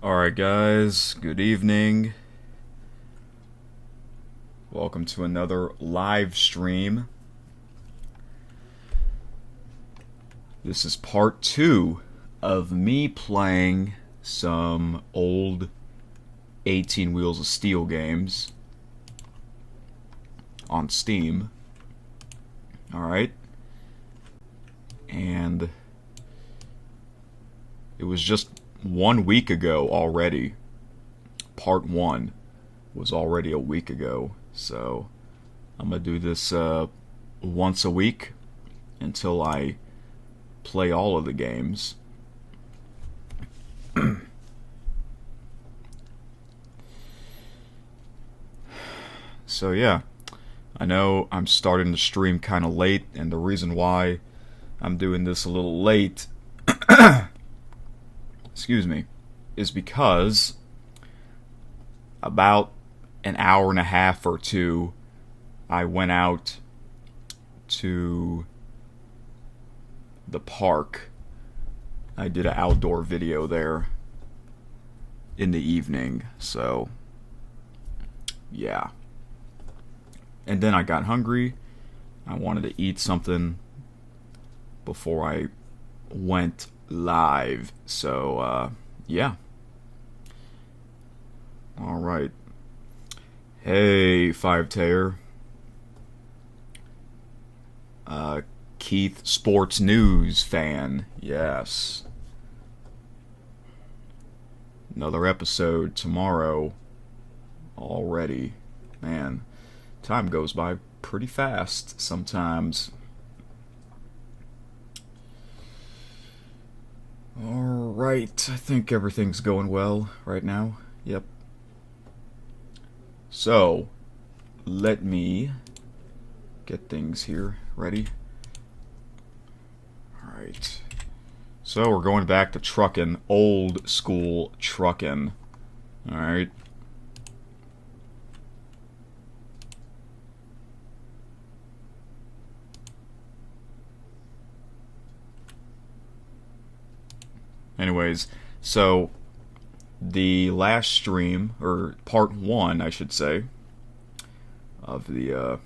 Alright, guys, good evening. Welcome to another live stream. This is part 2 of me playing some old 18 Wheels of Steel games on Steam. Alright. And it was just 1 week ago already. Part 1 was already a week ago. So I'm going to do this once a week until I play all of the games. So yeah, I know I'm starting to stream kind of late, and the reason why I'm doing this a little late excuse me, is because about an hour and a half or two, I went out to the park. I did an outdoor video there in the evening, so yeah. And then I got hungry. I wanted to eat something before I went live, so yeah. Alright. Hey, Five Tayer. Keith Sports News fan. Yes. Another episode tomorrow already. Man, time goes by pretty fast sometimes. Alright, I think everything's going well right now. Yep. So, let me get things here ready. Alright. So, we're going back to truckin', old school truckin'. Alright. Anyways, so the last stream, or part 1, I should say, of the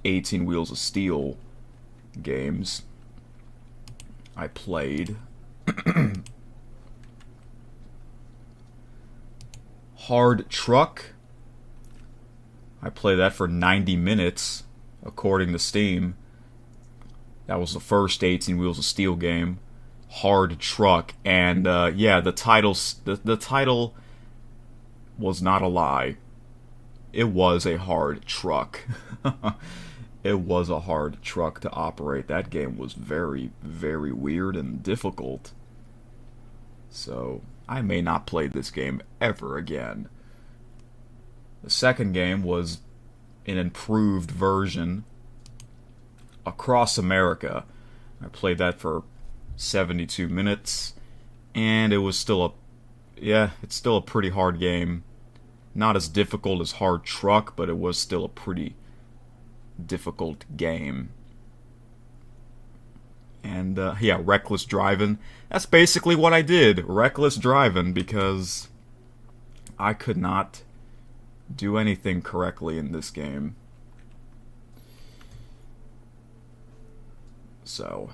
18 Wheels of Steel games, I played Hard Truck. I played that for 90 minutes, according to Steam. That was the first 18 Wheels of Steel game. Hard Truck, and yeah, the title was not a lie. It was a hard truck. It was a hard truck to operate. That game was very, very weird and difficult. So I may not play this game ever again. The second game was an improved version, Across America. I played that for 72 minutes, and it was still it's still a pretty hard game. Not as difficult as Hard Truck, but it was still a pretty difficult game. And yeah, reckless driving. That's basically what I did. Reckless driving, because I could not do anything correctly in this game. So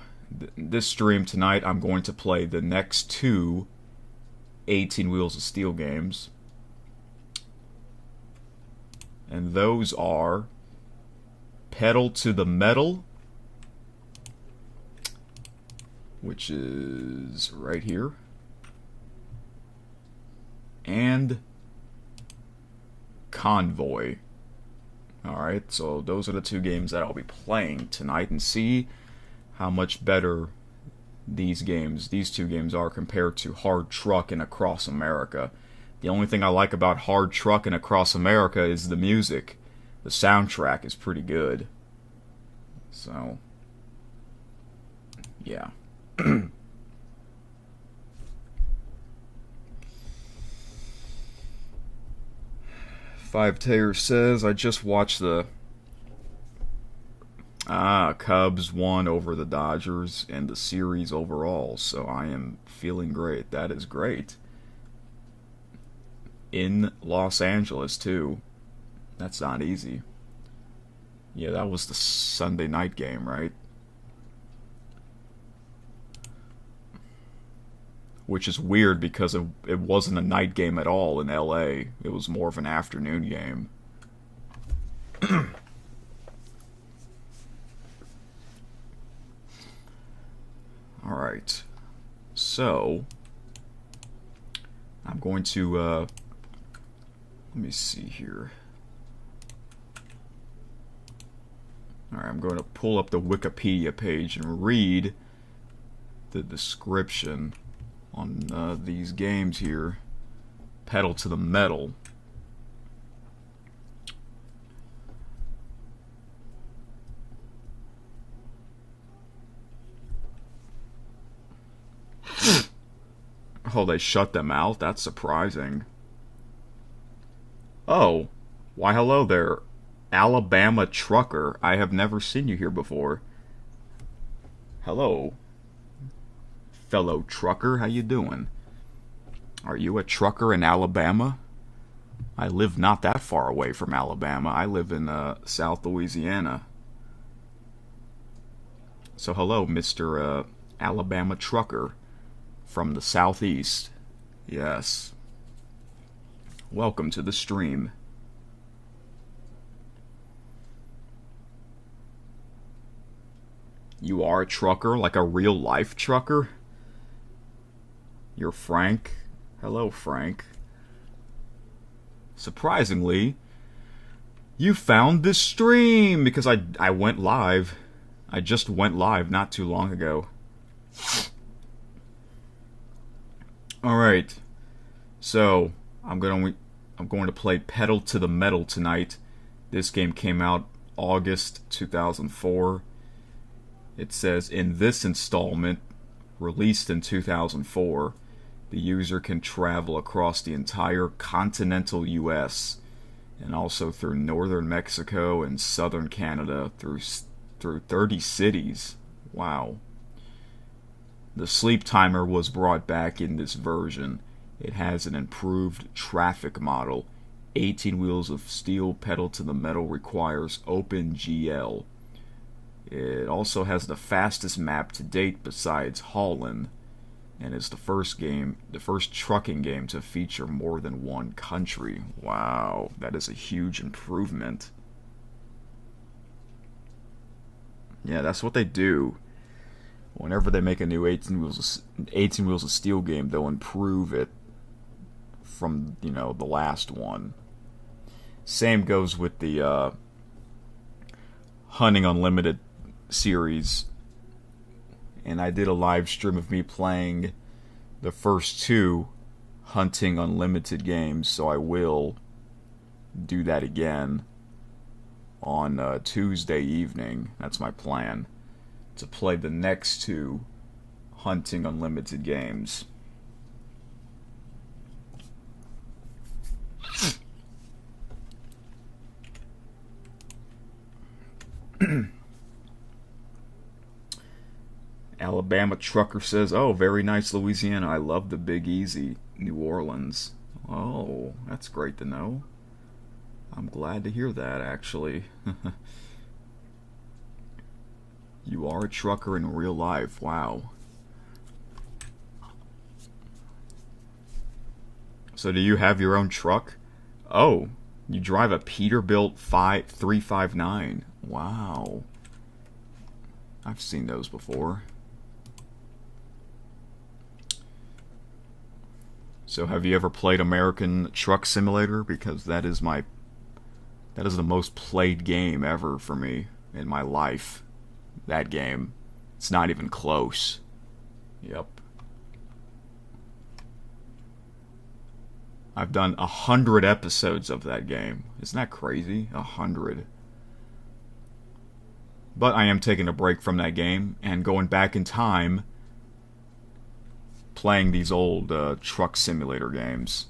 this stream tonight, I'm going to play the next 2 18 Wheels of Steel games. And those are Pedal to the Metal, which is right here, and Convoy. Alright, so those are the 2 games that I'll be playing tonight, and see how much better these 2 games are compared to Hard Truck and Across America. The only thing I like about Hard Truck and Across America is the music. The soundtrack is pretty good. So, yeah. Five Tayer says, I just watched the Cubs won over the Dodgers and the series overall, so I am feeling great. That is great. in Los Angeles, too. That's not easy. Yeah, that was the Sunday night game, right? Which is weird because it wasn't a night game at all in LA. It was more of an afternoon game. Alright. So, I'm going to, let me see here. Alright, I'm going to pull up the Wikipedia page and read the description on these games here. Pedal to the Metal. Oh, they shut them out? That's surprising. Oh, why hello there, Alabama Trucker. I have never seen you here before. Hello, fellow trucker, how you doing? Are you a trucker in Alabama? I live not that far away from Alabama. I live in South Louisiana. So hello, Mr. Alabama Trucker from the Southeast. Yes. Welcome to the stream. You are a trucker, like a real life trucker? You're Frank? Hello, Frank. Surprisingly, you found this stream because I went live. I just went live not too long ago. Alright. So, I'm going to play Pedal to the Metal tonight. This game came out August 2004. It says, in this installment, released in 2004, the user can travel across the entire continental US and also through northern Mexico and southern Canada through 30 cities. Wow. The sleep timer was brought back in this version. It has an improved traffic model. 18 wheels of steel. Pedal to the Metal requires OpenGL. It also has the fastest map to date besides Holland, and is the first trucking game to feature more than one country. Wow, that is a huge improvement. Yeah, that's what they do. Whenever they make a new 18 Wheels of Steel game, they'll improve it from, the last one. Same goes with the Hunting Unlimited series. And I did a live stream of me playing the first two Hunting Unlimited games, so I will do that again on Tuesday evening. That's my plan, to play the next two Hunting Unlimited games. Alabama Trucker says, oh, very nice, Louisiana. I love the Big Easy, New Orleans. Oh, that's great to know. I'm glad to hear that, actually. You are a trucker in real life. Wow. So do you have your own truck? Oh, you drive a Peterbilt 359. Wow. I've seen those before. So have you ever played American Truck Simulator? Because that is the most played game ever for me in my life. That game. It's not even close. Yep. I've done 100 episodes of that game. Isn't that crazy? 100. But I am taking a break from that game and going back in time, playing these old truck simulator games.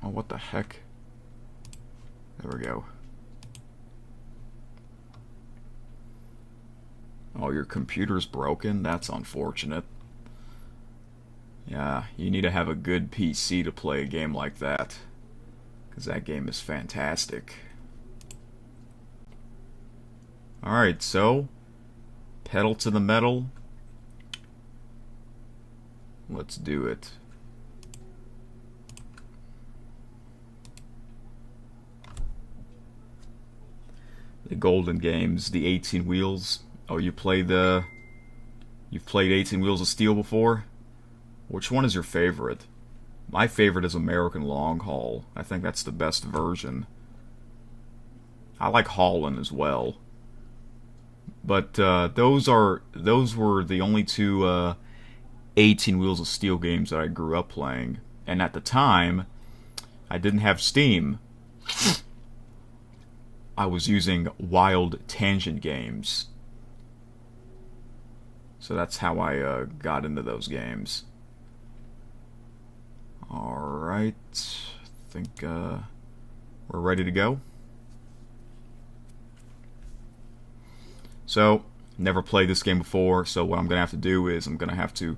Oh, what the heck? There we go. Oh, your computer's broken? That's unfortunate. Yeah, you need to have a good PC to play a game like that, because that game is fantastic. Alright, so, pedal to the metal. Let's do it. The Golden Games, the 18 Wheels. Oh, you've played 18 Wheels of Steel before? Which one is your favorite? My favorite is American Long Haul. I think that's the best version. I like Holland as well. But those were the only two 18 Wheels of Steel games that I grew up playing. And at the time, I didn't have Steam. I was using Wild Tangent Games. So that's how I got into those games. Alright, I think we're ready to go. So, never played this game before, so what I'm going to have to do is I'm going to have to,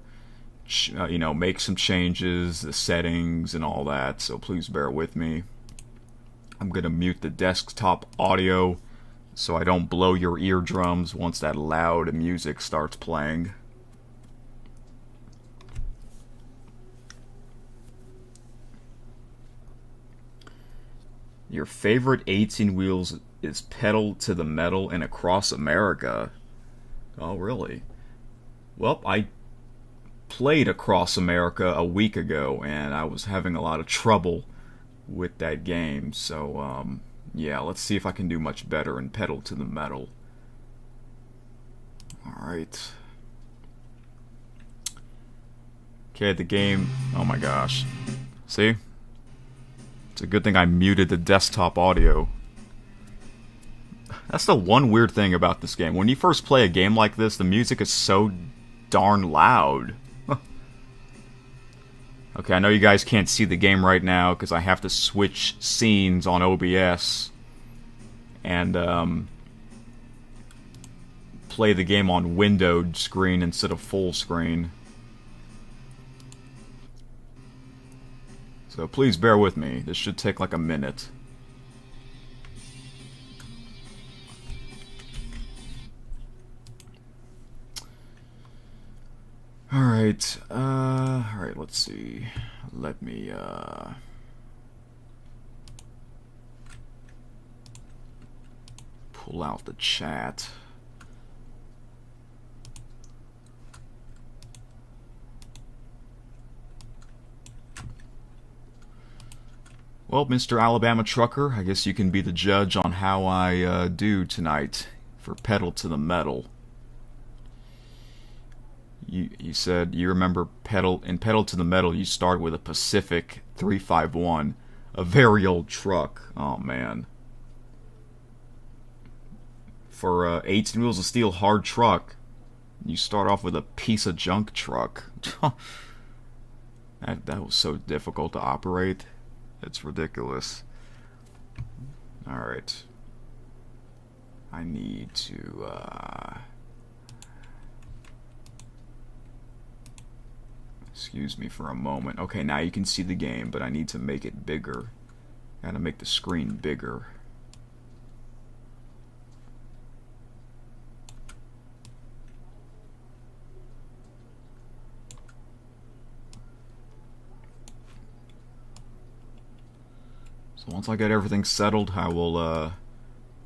make some changes, the settings and all that, so please bear with me. I'm going to mute the desktop audio so I don't blow your eardrums once that loud music starts playing. Your favorite 18 Wheels is Pedal to the Metal and Across America. Oh, really? Well, I played Across America a week ago, and I was having a lot of trouble with that game. So, yeah, let's see if I can do much better in Pedal to the Metal. Alright. Okay, the game... Oh my gosh. See? It's a good thing I muted the desktop audio. That's the one weird thing about this game. When you first play a game like this, the music is so darn loud. Okay, I know you guys can't see the game right now because I have to switch scenes on OBS and play the game on windowed screen instead of full screen. So please bear with me. This should take like a minute. Alright, let's see. Let me, pull out the chat. Well, Mr. Alabama Trucker, I guess you can be the judge on how I do tonight for Pedal to the Metal. You said you remember Pedal to the Metal. You start with a Pacific 351, a very old truck. Oh man! For 18 Wheels of Steel hard truck, you start off with a piece of junk truck. that was so difficult to operate. It's ridiculous. All right. I need to. Excuse me for a moment. Okay, now you can see the game, but I need to make it bigger. Gotta make the screen bigger. So once I get everything settled, I will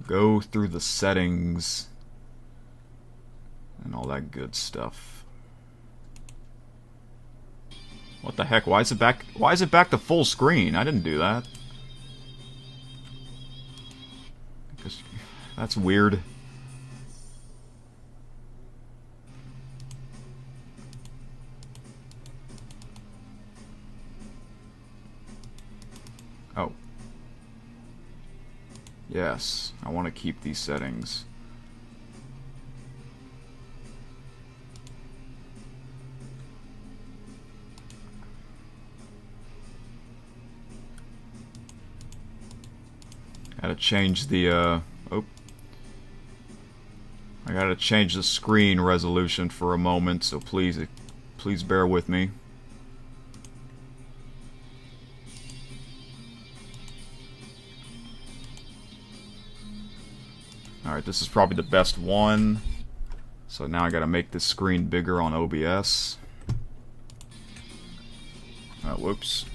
go through the settings and all that good stuff. What the heck? Why is it back? Why is it back to full screen? I didn't do that. That's weird. Oh. Yes, I want to keep these settings. Gotta change the, oh. I gotta change the screen resolution for a moment, so please bear with me. Alright, this is probably the best one. So now I gotta make this screen bigger on OBS. Whoops.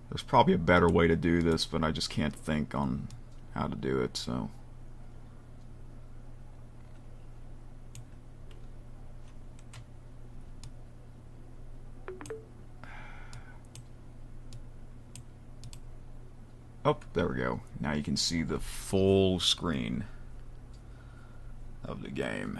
There's probably a better way to do this, but I just can't think on how to do it, so... Oh, there we go. Now you can see the full screen of the game.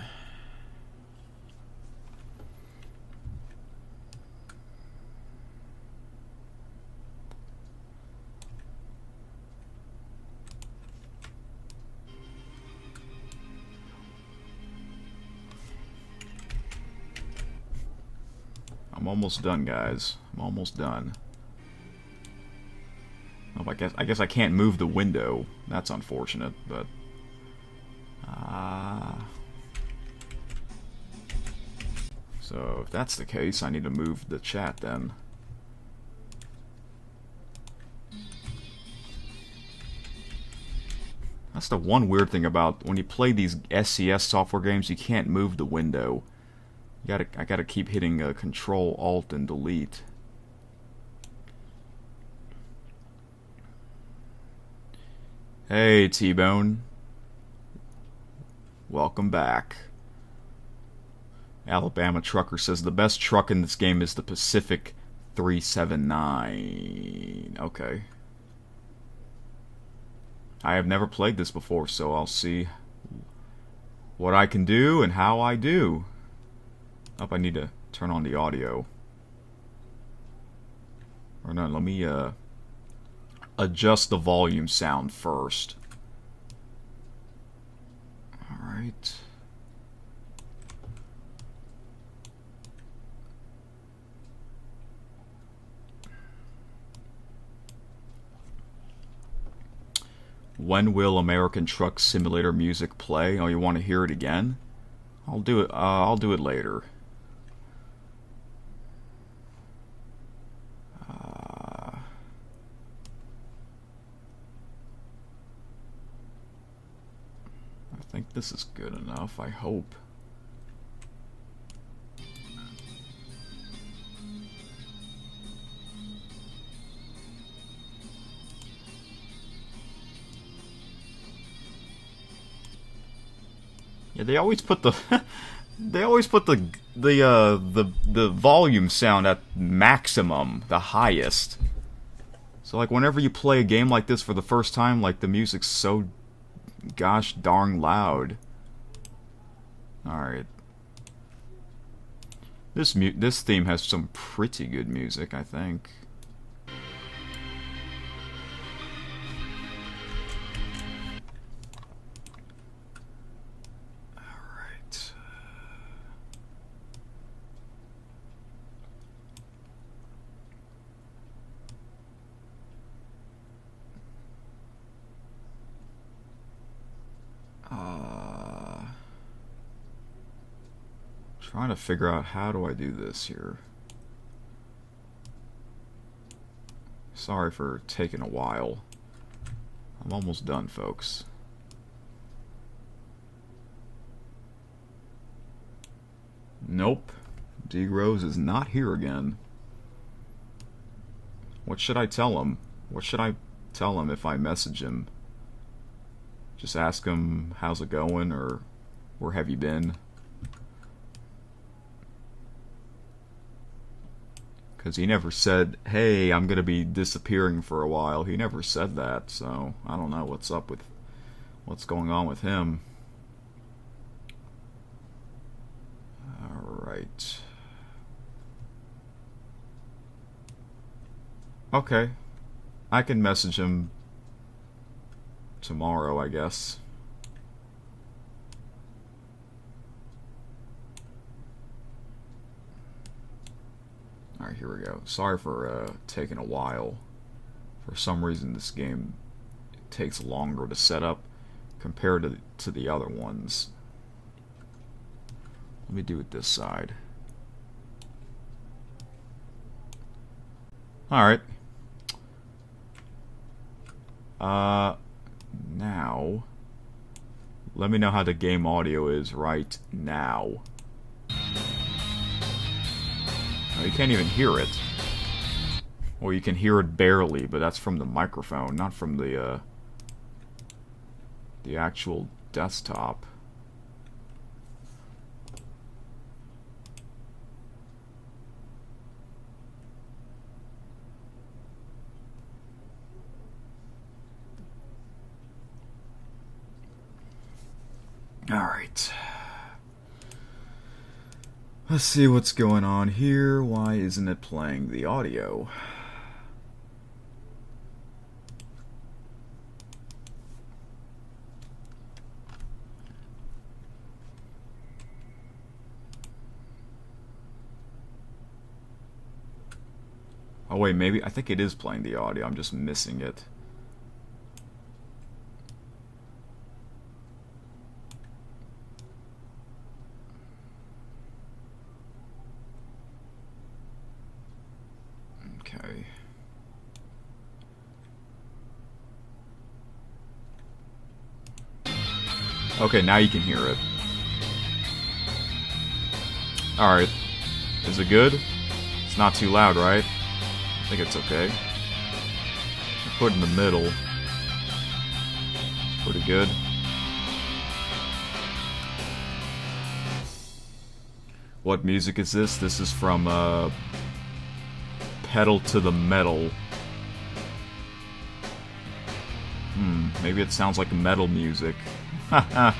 I'm almost done, guys. I'm almost done. Oh, I guess I can't move the window. That's unfortunate, but... So, if that's the case, I need to move the chat then. That's the one weird thing about when you play these SCS software games, you can't move the window. I gotta keep hitting Control, Alt, and Delete. Hey, T-Bone. Welcome back. Alabama Trucker says the best truck in this game is the Pacific 379. Okay. I have never played this before, so I'll see what I can do and how I do. Oh, I need to turn on the audio. Or no, let me adjust the volume sound first. Alright. When will American Truck Simulator music play? Oh, you want to hear it again? I'll do it. I'll do it later. I think this is good enough. I hope. Yeah, they always put the they always put the volume sound at maximum, the highest. So like whenever you play a game like this for the first time, like the music's so gosh darn loud. Alright. This theme has some pretty good music, I think. Alright. Trying to figure out how do I do this here. Sorry for taking a while. I'm almost done, folks. Nope. D-Rose is not here again. What should I tell him? What should I tell him if I message him? Just ask him, how's it going, or where have you been? Because he never said, hey, I'm going to be disappearing for a while. He never said that, so I don't know what's up with what's going on with him. Alright. Okay. I can message him tomorrow, I guess. Alright, here we go. Sorry for taking a while. For some reason this game takes longer to set up. compared to the other ones. Let me do it this side. Alright. Now, let me know how the game audio is right now. Oh, you can't even hear it. Or you can hear it barely, but that's from the microphone, not from the actual desktop. Alright. Let's see what's going on here. Why isn't it playing the audio? Oh wait, maybe, I think it is playing the audio, I'm just missing it. Okay. Okay, now you can hear it. Alright. Is it good? It's not too loud, right? I think it's okay. Put it in the middle. It's pretty good. What music is this? This is from Pedal to the Metal. Maybe it sounds like metal music. Haha.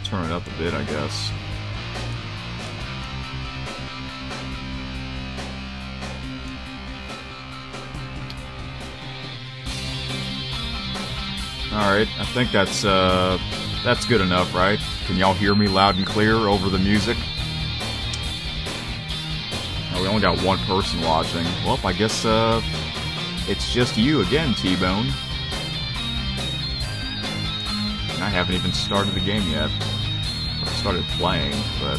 Turn it up a bit, I guess. Alright, I think that's good enough, right? Can y'all hear me loud and clear over the music? Oh, we only got one person watching. Well, I guess it's just you again, T-Bone. I haven't even started the game yet. I started playing, but...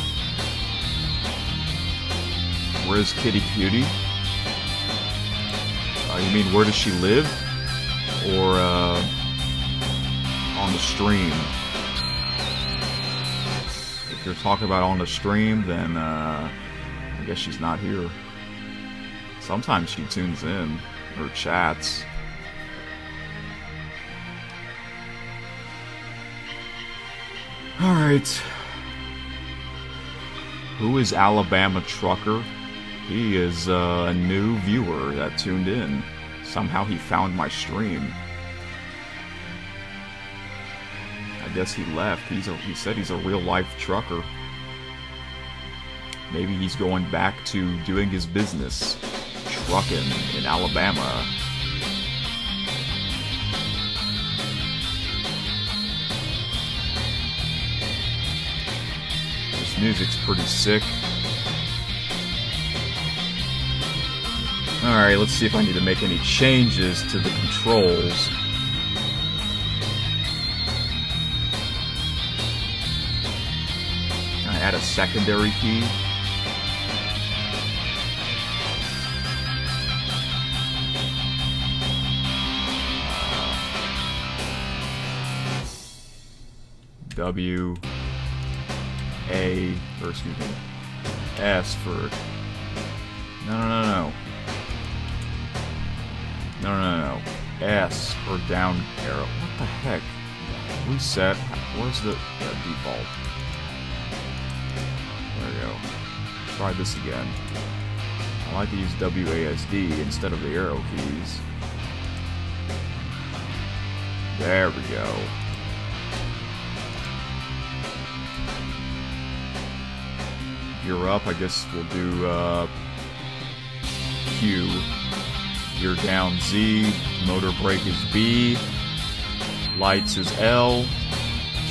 Where's Kitty Cutie? You mean where does she live? Or, on the stream? If you're talking about on the stream, then, I guess she's not here. Sometimes she tunes in, or chats. Alright. Who is Alabama Trucker? He is a new viewer that tuned in. Somehow he found my stream. I guess he left. He said he's a real-life trucker. Maybe he's going back to doing his business. Trucking in Alabama. Music's pretty sick. Alright, let's see if I need to make any changes to the controls. Can I add a secondary key? W A, or excuse me, S for, no, S or down arrow. What the heck? Reset. Where's the default? There we go. Try this again. I like to use WASD instead of the arrow keys. There we go. Gear up, I guess we'll do Q. Gear down Z. Motor brake is B. Lights is L.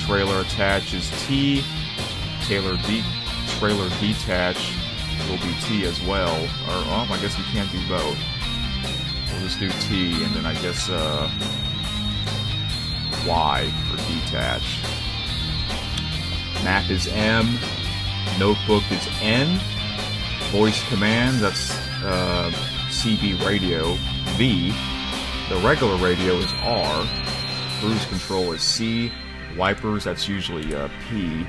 Trailer attach is T. Trailer detach will be T as well. Or, oh, I guess we can't do both. We'll just do T, and then I guess, Y for detach. Map is M. Notebook is N. Voice command, that's CB radio, V. The regular radio is R. Cruise control is C. Wipers, that's usually P.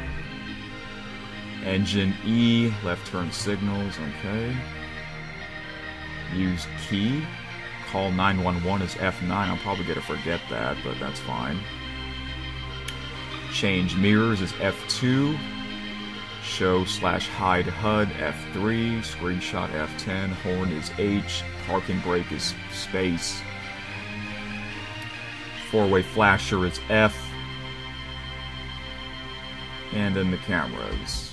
Engine E. Left turn signals, okay. Use key. Call 911 is F9. I'm probably going to forget that, but that's fine. Change mirrors is F2. Show/hide HUD F3. Screenshot F10. Horn is H. Parking brake is space. Four-way flasher is F. And then the cameras.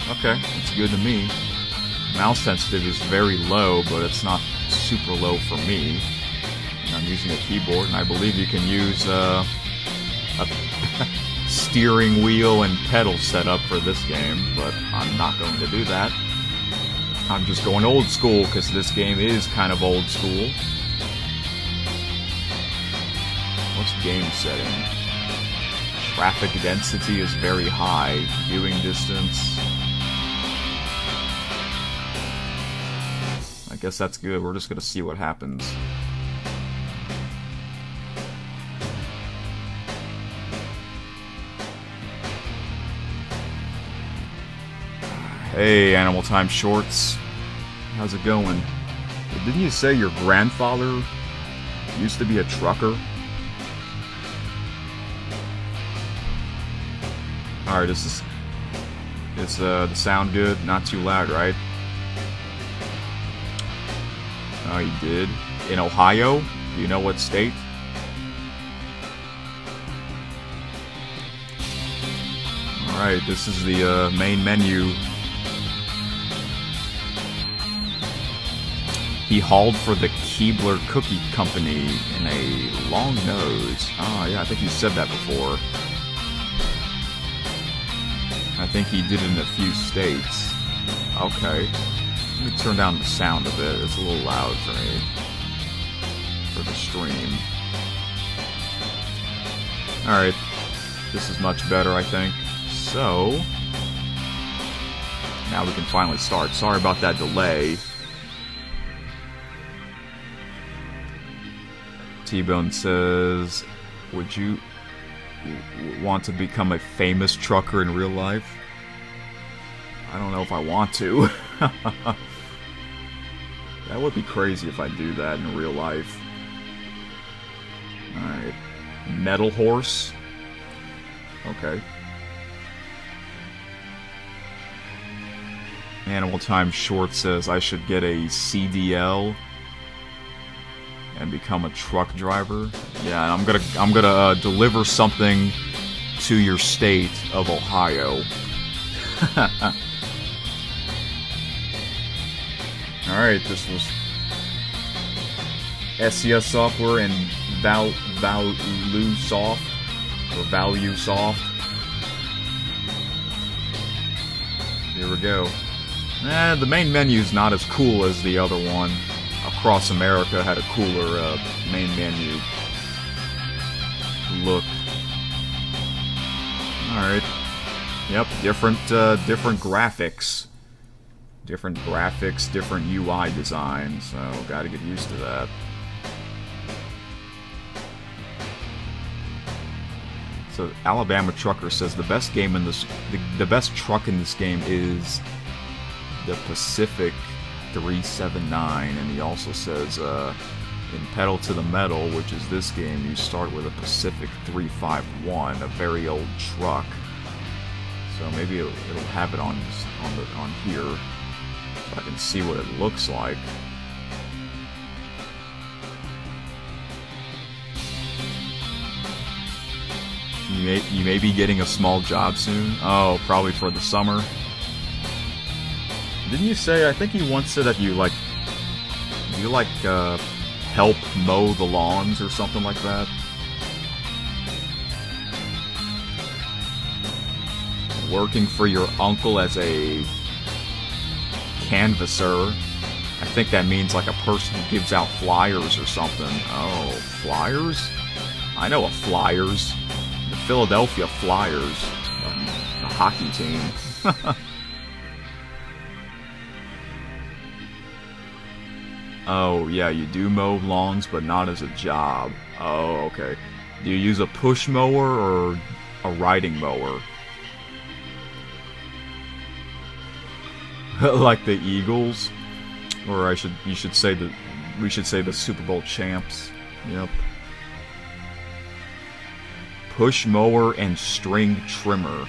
Okay, it's good to me. Mouse sensitive is very low, but it's not super low for me. And I'm using a keyboard, and I believe you can use a steering wheel and pedal setup for this game, but I'm not going to do that. I'm just going old school, because this game is kind of old school. What's game setting? Traffic density is very high. Viewing distance. I guess that's good. We're just going to see what happens. Hey, Animal Time Shorts. How's it going? Didn't you say your grandfather used to be a trucker? Alright, is the sound good? Not too loud, right? Oh, you did? In Ohio? Do you know what state? Alright, this is the main menu. He hauled for the Keebler Cookie Company in a long nose. Oh, yeah, I think you said that before. I think he did it in a few states. Okay. Let me turn down the sound a bit. It's a little loud for me. For the stream. Alright. This is much better, I think. So... now we can finally start. Sorry about that delay. T-Bone says, would you want to become a famous trucker in real life? I don't know if I want to. That would be crazy if I do that in real life. Alright. Metal Horse. Okay. Animal Time Short says I should get a CDL and become a truck driver. Yeah, I'm gonna deliver something to your state of Ohio. Alright, this was SCS Software and ValueSoft, or ValueSoft. Here we go. The main menu's not as cool as the other one. Across America had a cooler main menu look. Alright. Yep, different graphics. Different graphics, different UI design, so gotta get used to that. So Alabama Trucker says the best game in this, the best truck in this game is the Pacific 379, and he also says in Pedal to the Metal, which is this game, you start with a Pacific 351, a very old truck. So maybe it'll have it on here, so I can see what it looks like. You may be getting a small job soon. Oh, probably for the summer. Didn't you say? I think you once said that you like help mow the lawns or something like that. Working for your uncle as a canvasser. I think that means like a person who gives out flyers or something. Oh, flyers? I know a Flyers. The Philadelphia Flyers. The hockey team. Oh, yeah, you do mow lawns, but not as a job. Oh, okay. Do you use a push mower or a riding mower? Like the Eagles? Or we should say the Super Bowl champs. Yep. Push mower and string trimmer.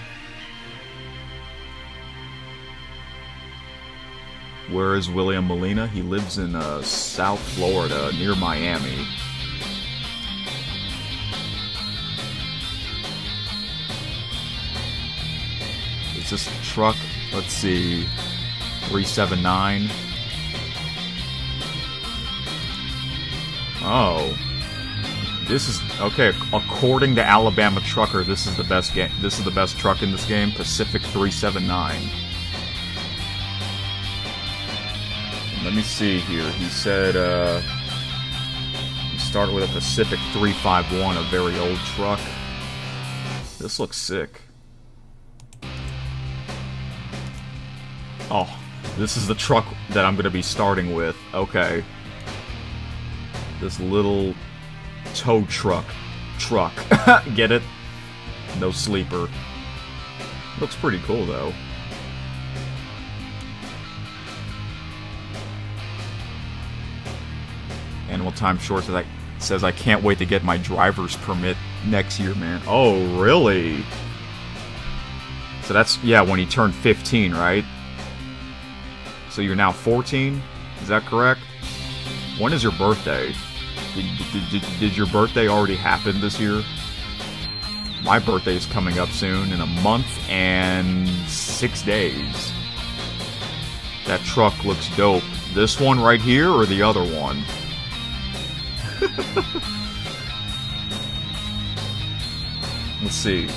Where is William Molina? He lives in South Florida, near Miami. Is this a truck? Let's see. 379. Oh. This is okay, according to Alabama Trucker, this is the best game. This is the best truck in this game, Pacific 379. Let me see here. He said he started with a Pacific 351, a very old truck. This looks sick. Oh, this is the truck that I'm going to be starting with. Okay. This little tow truck. Get it? No sleeper. Looks pretty cool, though. Animal Time Short says I can't wait to get my driver's permit next year, man. Oh, really? So that's, yeah, when he turned 15, right? So you're now 14? Is that correct? When is your birthday? Did your birthday already happen this year? My birthday is coming up soon in a month and 6 days. That truck looks dope. This one right here or the other one? Let's see.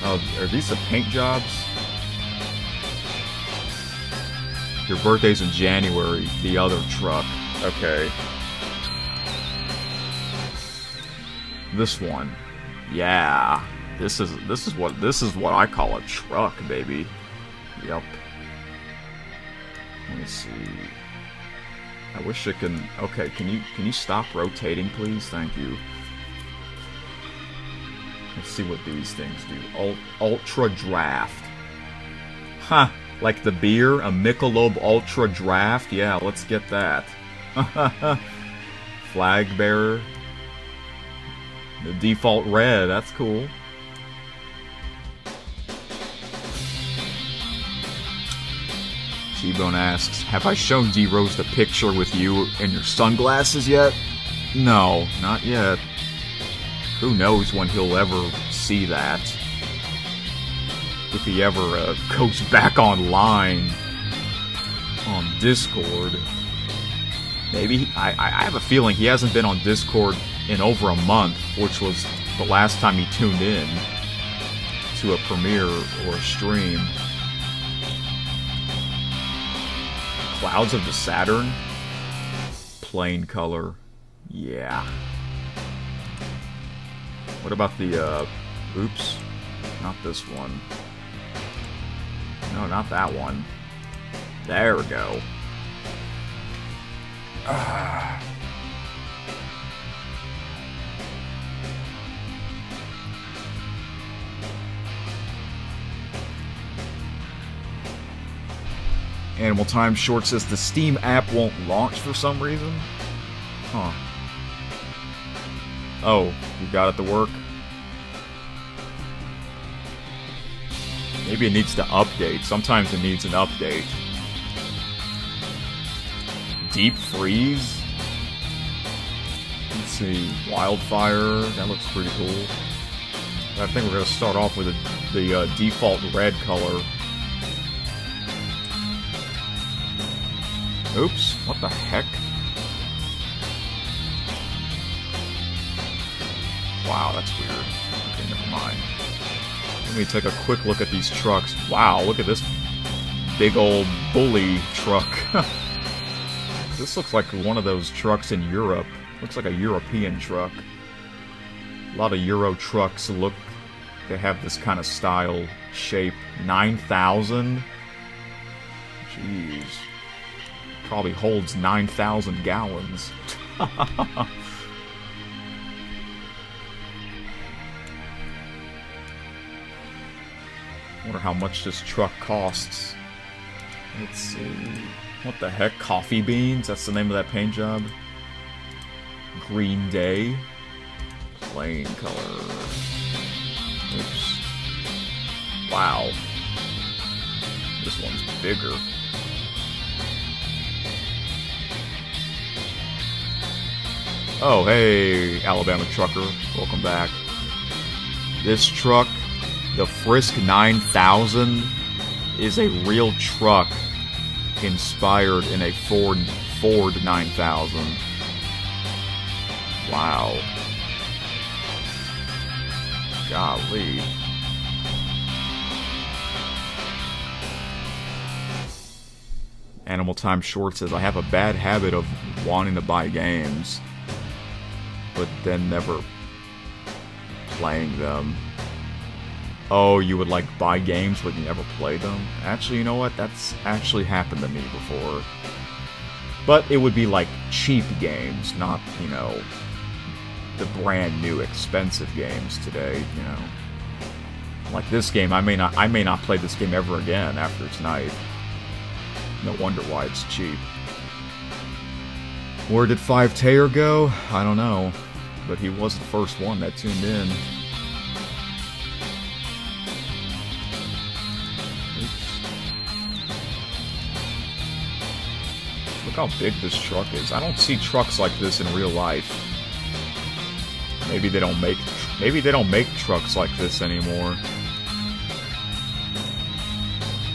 Oh, are these the paint jobs? Your birthday's in January. The other truck. Okay. This one. Yeah. This is what I call a truck, baby. Yep. Let me see. I wish it can. Okay, can you stop rotating, please? Thank you. Let's see what these things do. Ultra Draft. Huh. Like the beer, a Michelob Ultra Draft? Yeah, let's get that. Flag bearer. The default red, that's cool. T-Bone asks, have I shown D-Rose the picture with you and your sunglasses yet? No, not yet. Who knows when he'll ever see that. If he ever goes back online on Discord. Maybe. I have a feeling he hasn't been on Discord in over a month, which was the last time he tuned in to a premiere or a stream. Clouds of the Saturn? Plain color. Yeah. What about the, oops. Not this one. No, not that one. There we go. Animal Time Short says the Steam app won't launch for some reason? Huh. Oh, you got it to work? Maybe it needs to update. Sometimes it needs an update. Deep Freeze? Let's see. Wildfire. That looks pretty cool. I think we're going to start off with the default red color. Oops, what the heck? Wow, that's weird. Okay, never mind. Let me take a quick look at these trucks. Wow, look at this big old bully truck. This looks like one of those trucks in Europe. Looks like a European truck. A lot of Euro trucks look... They have this kind of style, shape. 9,000? Jeez. Probably holds 9,000 gallons. Wonder how much this truck costs. Let's see. What the heck? Coffee Beans? That's the name of that paint job? Green Day. Plain color. Oops. Wow. This one's bigger. Oh, hey, Alabama trucker. Welcome back. This truck, the Frisk 9000, is a real truck inspired in a Ford 9000. Wow. Golly. Animal Time Short says, I have a bad habit of wanting to buy games, but then never playing them. Oh, you would like buy games but you never play them? Actually, you know what? That's actually happened to me before. But it would be like cheap games, not, you know, the brand new expensive games today, you know. Like this game, I may not play this game ever again after tonight. No wonder why it's cheap. Where did 5Tayer go? I don't know. But he was the first one that tuned in. Look how big this truck is. I don't see trucks like this in real life. Maybe they don't make trucks like this anymore.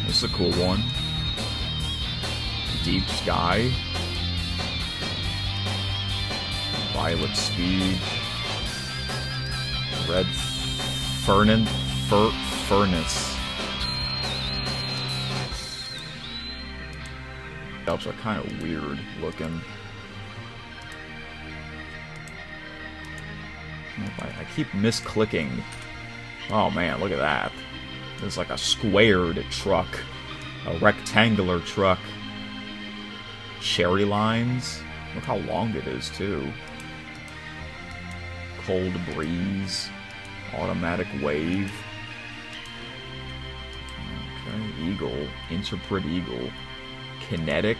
This is a cool one. Deep Sky. Violet Speed. Red Furnace. Those are kind of weird looking. I keep misclicking. Oh man, look at that. It's like a squared truck. A rectangular truck. Cherry lines. Look how long it is, too. Cold Breeze. Automatic Wave. Okay, Eagle. Interpret Eagle. Kinetic.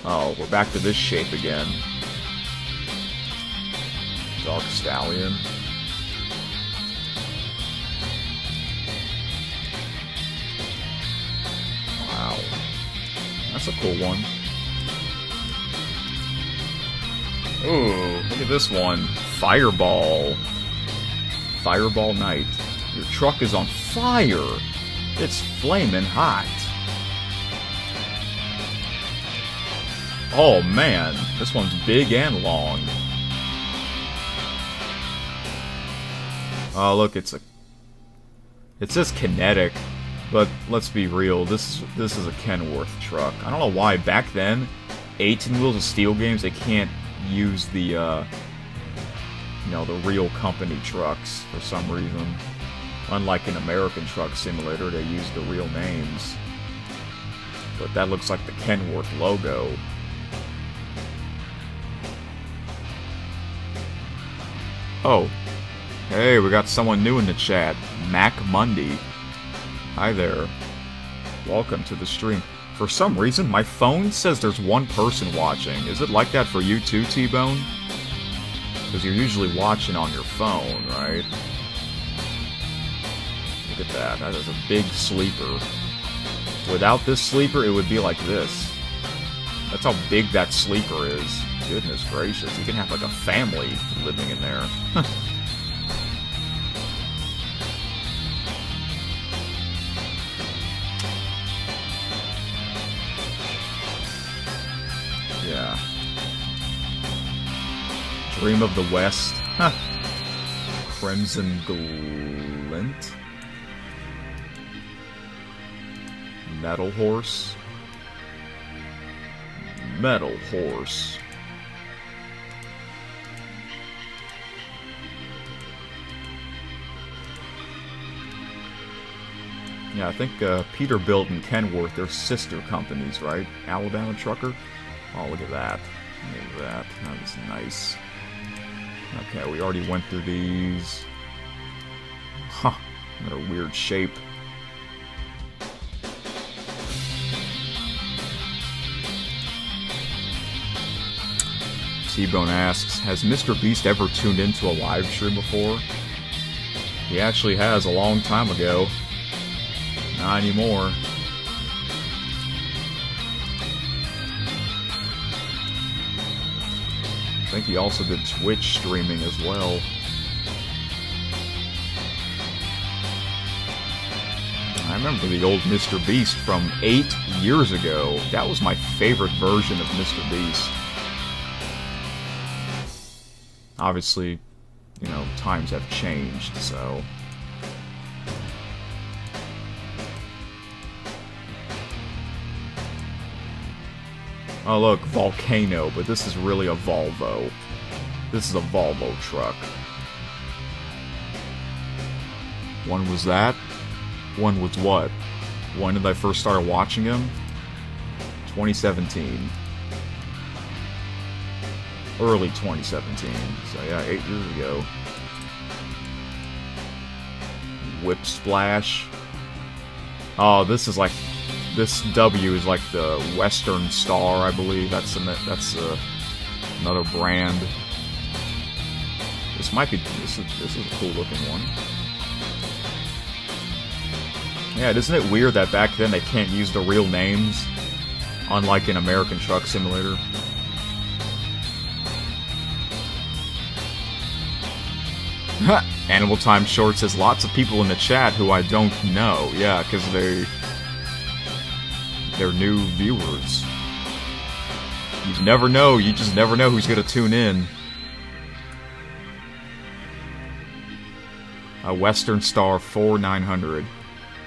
Oh, we're back to this shape again. Dark Stallion. Wow. That's a cool one. Ooh, look at this one. Fireball. Fireball Knight. Your truck is on fire. It's flaming hot. Oh man, this one's big and long. Oh look, it says kinetic, but let's be real, this is a Kenworth truck. I don't know why back then, 18 Wheels of Steel games, they can't use the you know, the real company trucks for some reason. Unlike in American Truck Simulator, they use the real names. But that looks like the Kenworth logo. Oh, hey, we got someone new in the chat. Mac Mundy. Hi there. Welcome to the stream. For some reason, my phone says there's one person watching. Is it like that for you too, T-Bone? Because you're usually watching on your phone, right? Look at that. That is a big sleeper. Without this sleeper, it would be like this. That's how big that sleeper is. Goodness gracious, you can have like a family living in there. Dream of the West. Huh. Crimson Glint. Metal Horse. Metal Horse. Yeah, I think Peterbilt and Kenworth, they're sister companies, right? Alabama Trucker? Oh, look at that. Look at that. That was nice. Okay, we already went through these. Huh. What a weird shape. T-Bone asks, has Mr. Beast ever tuned into a live stream before? He actually has a long time ago. Not anymore. I think he also did Twitch streaming as well. I remember the old Mr. Beast from 8 years ago. That was my favorite version of Mr. Beast. Obviously, you know, times have changed, so... Oh look, Volcano, but this is really a Volvo. This is a Volvo truck. One was that. One was what? When did I first start watching him? 2017. Early 2017. So yeah, 8 years ago. Whip Splash. Oh, this is like... This W is like the Western Star, I believe. That's another brand. This might be... This is a cool looking one. Yeah, isn't it weird that back then they can't use the real names? Unlike in American Truck Simulator. Animal Time Short says, lots of people in the chat who I don't know. Yeah, because they're new viewers. You never know, you just never know who's gonna tune in. A Western Star 4900.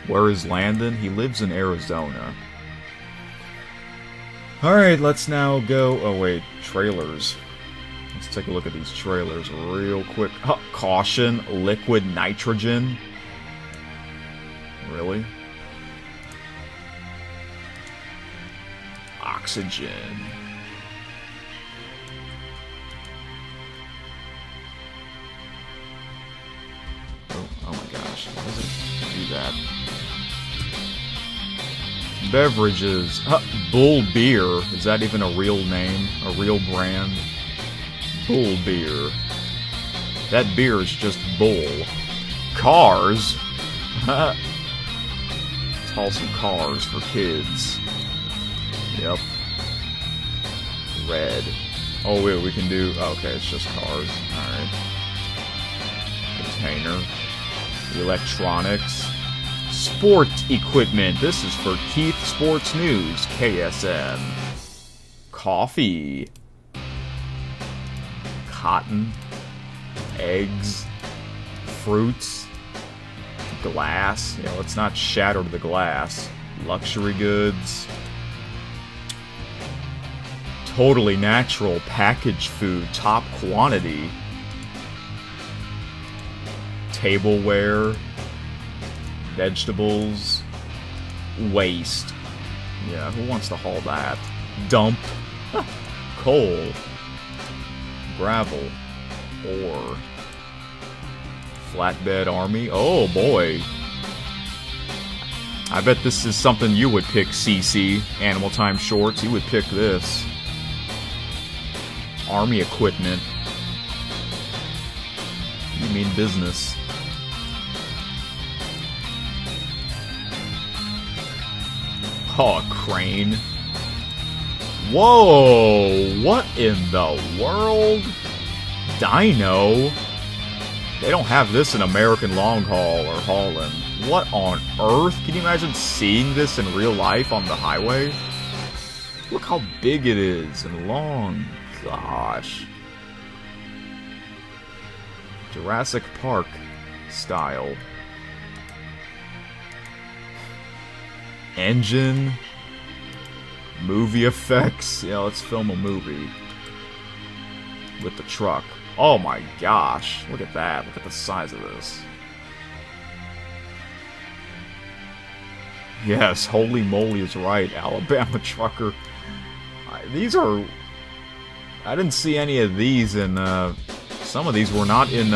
Where is Landon? He lives in Arizona. Alright, let's now go... Oh wait, trailers. Let's take a look at these trailers real quick. Caution, liquid nitrogen. Really? Oxygen. Oh my gosh, why does it do that? Beverages. Bull Beer. Is that even a real name? A real brand? Bull Beer. That beer is just bull. Cars. Let's haul some cars for kids. Yep. Red. Oh wait, we can do... Oh, okay, it's just cars. Alright. Container. Electronics. Sport equipment. This is for Keith Sports News, KSN. Coffee. Cotton. Eggs. Fruits. Glass. You know, let's not shatter the glass. Luxury goods. Totally natural packaged food. Top quantity. Tableware. Vegetables. Waste. Yeah, who wants to haul that? Dump. Coal. Gravel. Ore. Flatbed army. Oh boy. I bet this is something you would pick, CC. Animal Time Shorts. You would pick this. Army equipment. You mean business. Oh, a crane. Whoa! What in the world? Dino? They don't have this in American Long Haul or Holland. What on earth? Can you imagine seeing this in real life on the highway? Look how big it is and long. Gosh. Jurassic Park style. Engine. Movie effects. Yeah, let's film a movie. With the truck. Oh my gosh. Look at that. Look at the size of this. Yes, holy moly is right. Alabama Trucker. These are... I didn't see any of these in... some of these were not in...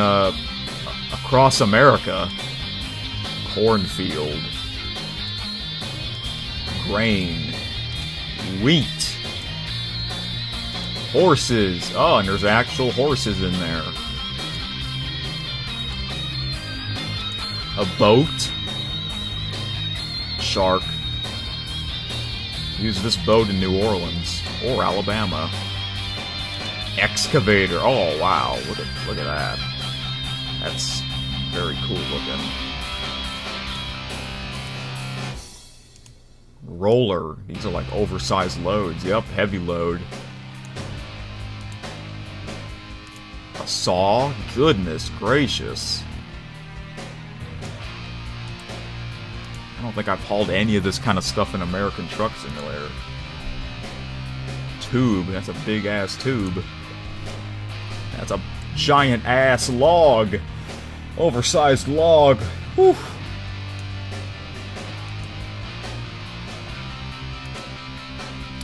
Across America. Cornfield. Grain. Wheat. Horses. Oh, and there's actual horses in there. A boat. Shark. Use this boat in New Orleans or Alabama. Excavator. Oh wow, look at that. That's very cool looking. Roller. These are like oversized loads. Yep, heavy load. A saw. Goodness gracious. I don't think I've hauled any of this kind of stuff in American Truck Simulator. Tube. That's a big-ass tube. That's a giant-ass log. Oversized log. Whew.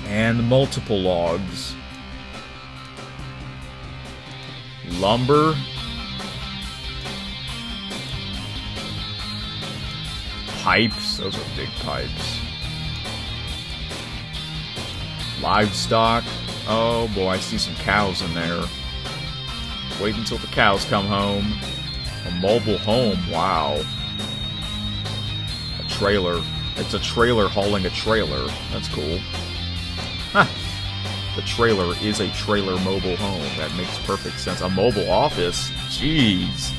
And multiple logs. Lumber. Pipes. Those are big pipes. Livestock. Oh boy, I see some cows in there. Wait until the cows come home. A mobile home. Wow. A trailer. It's a trailer hauling a trailer. That's cool. Huh. The trailer is a trailer mobile home. That makes perfect sense. A mobile office? Jeez.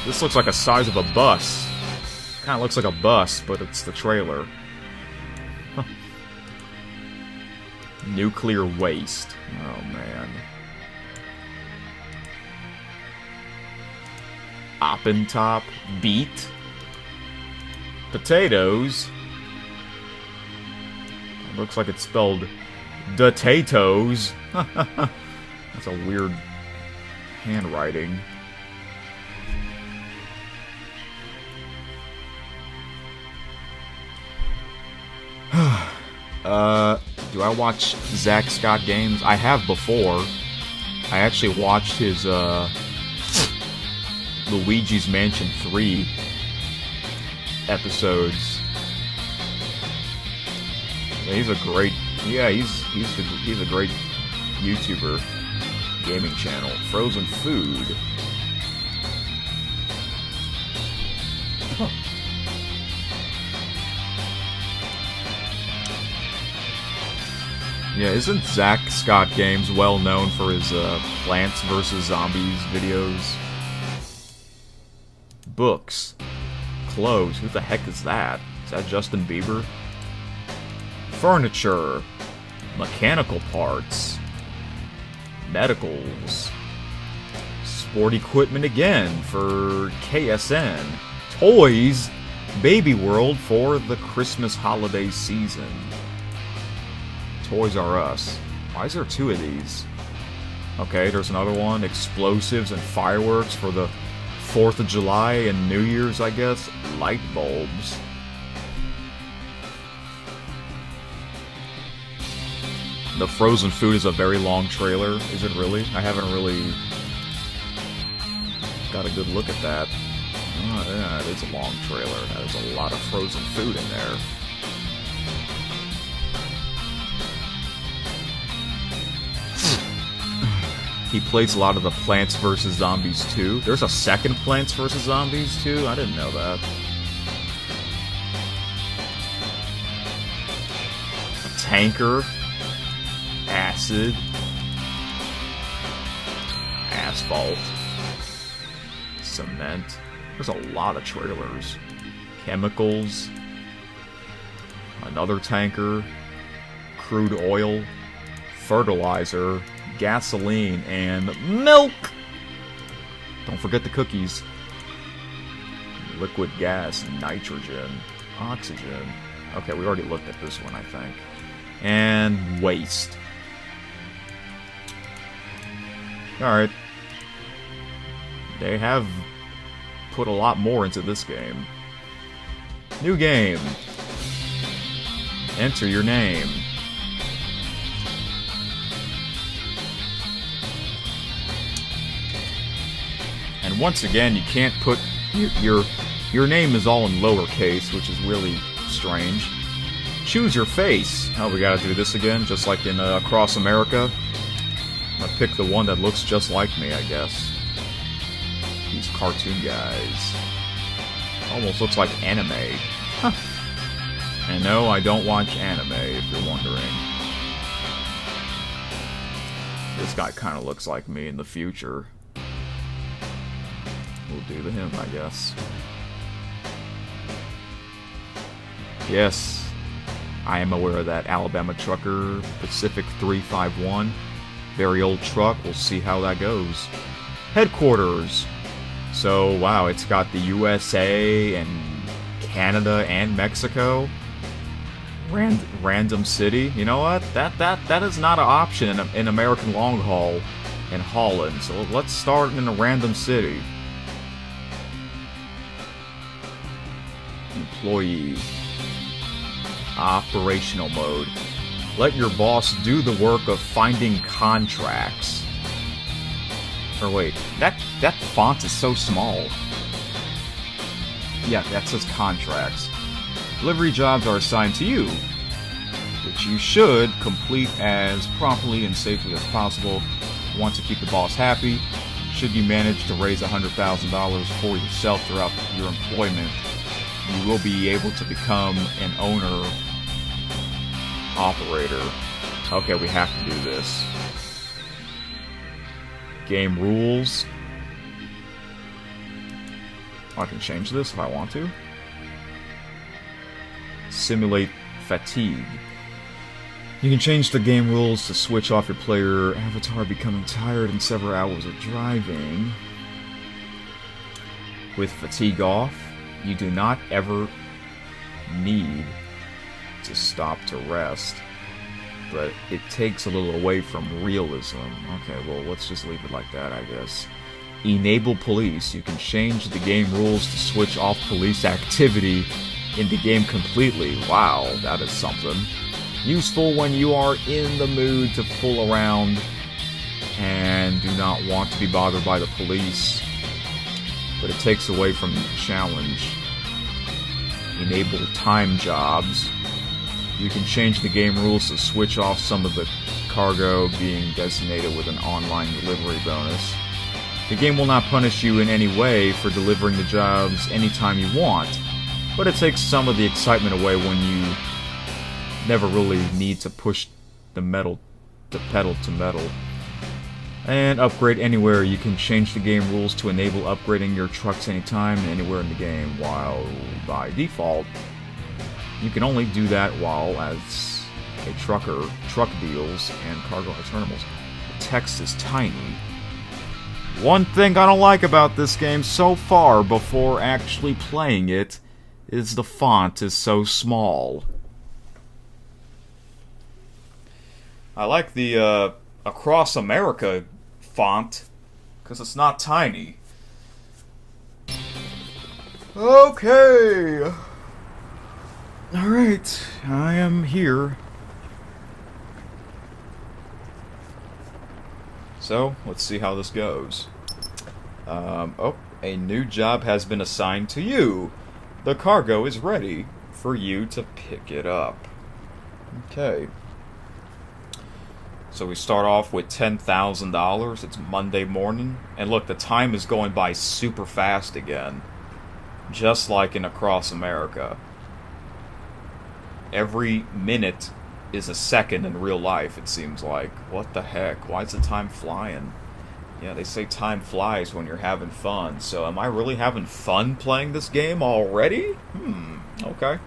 This looks like the size of a bus. Kind of looks like a bus, but it's the trailer. Huh. Nuclear waste. Oh, man. Oppentop. Beet. Potatoes. It looks like it's spelled potatoes. That's a weird handwriting. Do I watch Zack Scott games? I have before. I actually watched his, Luigi's Mansion 3 episodes. Yeah, he's a great... Yeah, he's a great YouTuber. Gaming channel. Frozen food. Huh. Yeah, isn't Zack Scott Games well known for his Plants vs. Zombies videos? Books. Clothes. Who the heck is that? Is that Justin Bieber? Furniture. Mechanical parts. Medicals. Sport equipment again for KSN. Toys. Baby World for the Christmas holiday season. Toys R Us. Why is there two of these? Okay, there's another one. Explosives and fireworks for the 4th of July and New Year's, I guess. Light bulbs. The frozen food is a very long trailer. Is it really? I haven't really got a good look at that. Oh, yeah, it is a long trailer. There's a lot of frozen food in there. He plays a lot of the Plants vs. Zombies 2. There's a second Plants vs. Zombies 2? I didn't know that. A tanker. Acid. Asphalt. Cement. There's a lot of trailers. Chemicals. Another tanker. Crude oil. Fertilizer. Gasoline, and milk! Don't forget the cookies. Liquid gas, nitrogen, oxygen. Okay, we already looked at this one, I think. And waste. Alright. They have put a lot more into this game. New game. Enter your name. And once again, you can't put your name is all in lowercase, which is really strange. Choose your face. Oh, we gotta do this again, just like in Across America. I'm gonna pick the one that looks just like me, I guess. These cartoon guys. Almost looks like anime. Huh. And no, I don't watch anime, if you're wondering. This guy kind of looks like me in the future. We'll do to him, I guess. Yes, I am aware of that Alabama trucker, Pacific 351. Very old truck, we'll see how that goes. Headquarters. So, wow, it's got the USA and Canada and Mexico. Random city. You know what? That is not an option in American long haul in Holland. So let's start in a random city. Employee. Operational mode. Let your boss do the work of finding contracts. Or wait, that font is so small. Yeah, that says contracts. Delivery jobs are assigned to you, which you should complete as promptly and safely as possible. Want to keep the boss happy? Should you manage to raise $100,000 for yourself throughout your employment, you will be able to become an owner operator. Okay, we have to do this. Game rules. I can change this if I want to. Simulate fatigue. You can change the game rules to switch off your player avatar becoming tired in several hours of driving. With fatigue off, you do not ever need to stop to rest, but it takes a little away from realism. Okay, well, let's just leave it like that, I guess. Enable police. You can change the game rules to switch off police activity in the game completely. Wow, that is something. Useful when you are in the mood to fool around and do not want to be bothered by the police, but it takes away from the challenge. Enable time jobs. You can change the game rules to switch off some of the cargo being designated with an online delivery bonus. The game will not punish you in any way for delivering the jobs anytime you want, but it takes some of the excitement away when you never really need to push the pedal to metal. And upgrade anywhere. You can change the game rules to enable upgrading your trucks anytime and anywhere in the game, while by default you can only do that while as a trucker, truck deals, and cargo terminals. The text is tiny. One thing I don't like about this game so far before actually playing it is the font is so small. I like the Across America font because it's not tiny. Okay. Alright, I am here. So, let's see how this goes. Oh, a new job has been assigned to you. The cargo is ready for you to pick it up. Okay. So we start off with $10,000. It's Monday morning. And look, the time is going by super fast again. Just like in Across America. Every minute is a second in real life, it seems like. What the heck? Why is the time flying? Yeah, they say time flies when you're having fun. So am I really having fun playing this game already? Okay.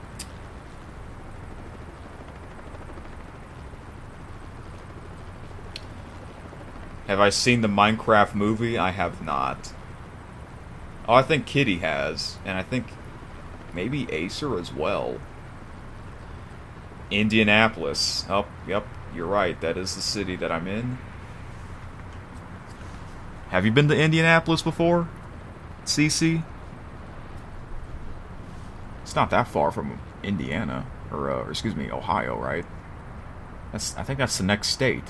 Have I seen the Minecraft movie? I have not. Oh, I think Kitty has, and I think maybe Acer as well. Indianapolis. Oh, yep, you're right. That is the city that I'm in. Have you been to Indianapolis before, CC? It's not that far from Indiana, or excuse me, Ohio, right? I think that's the next state.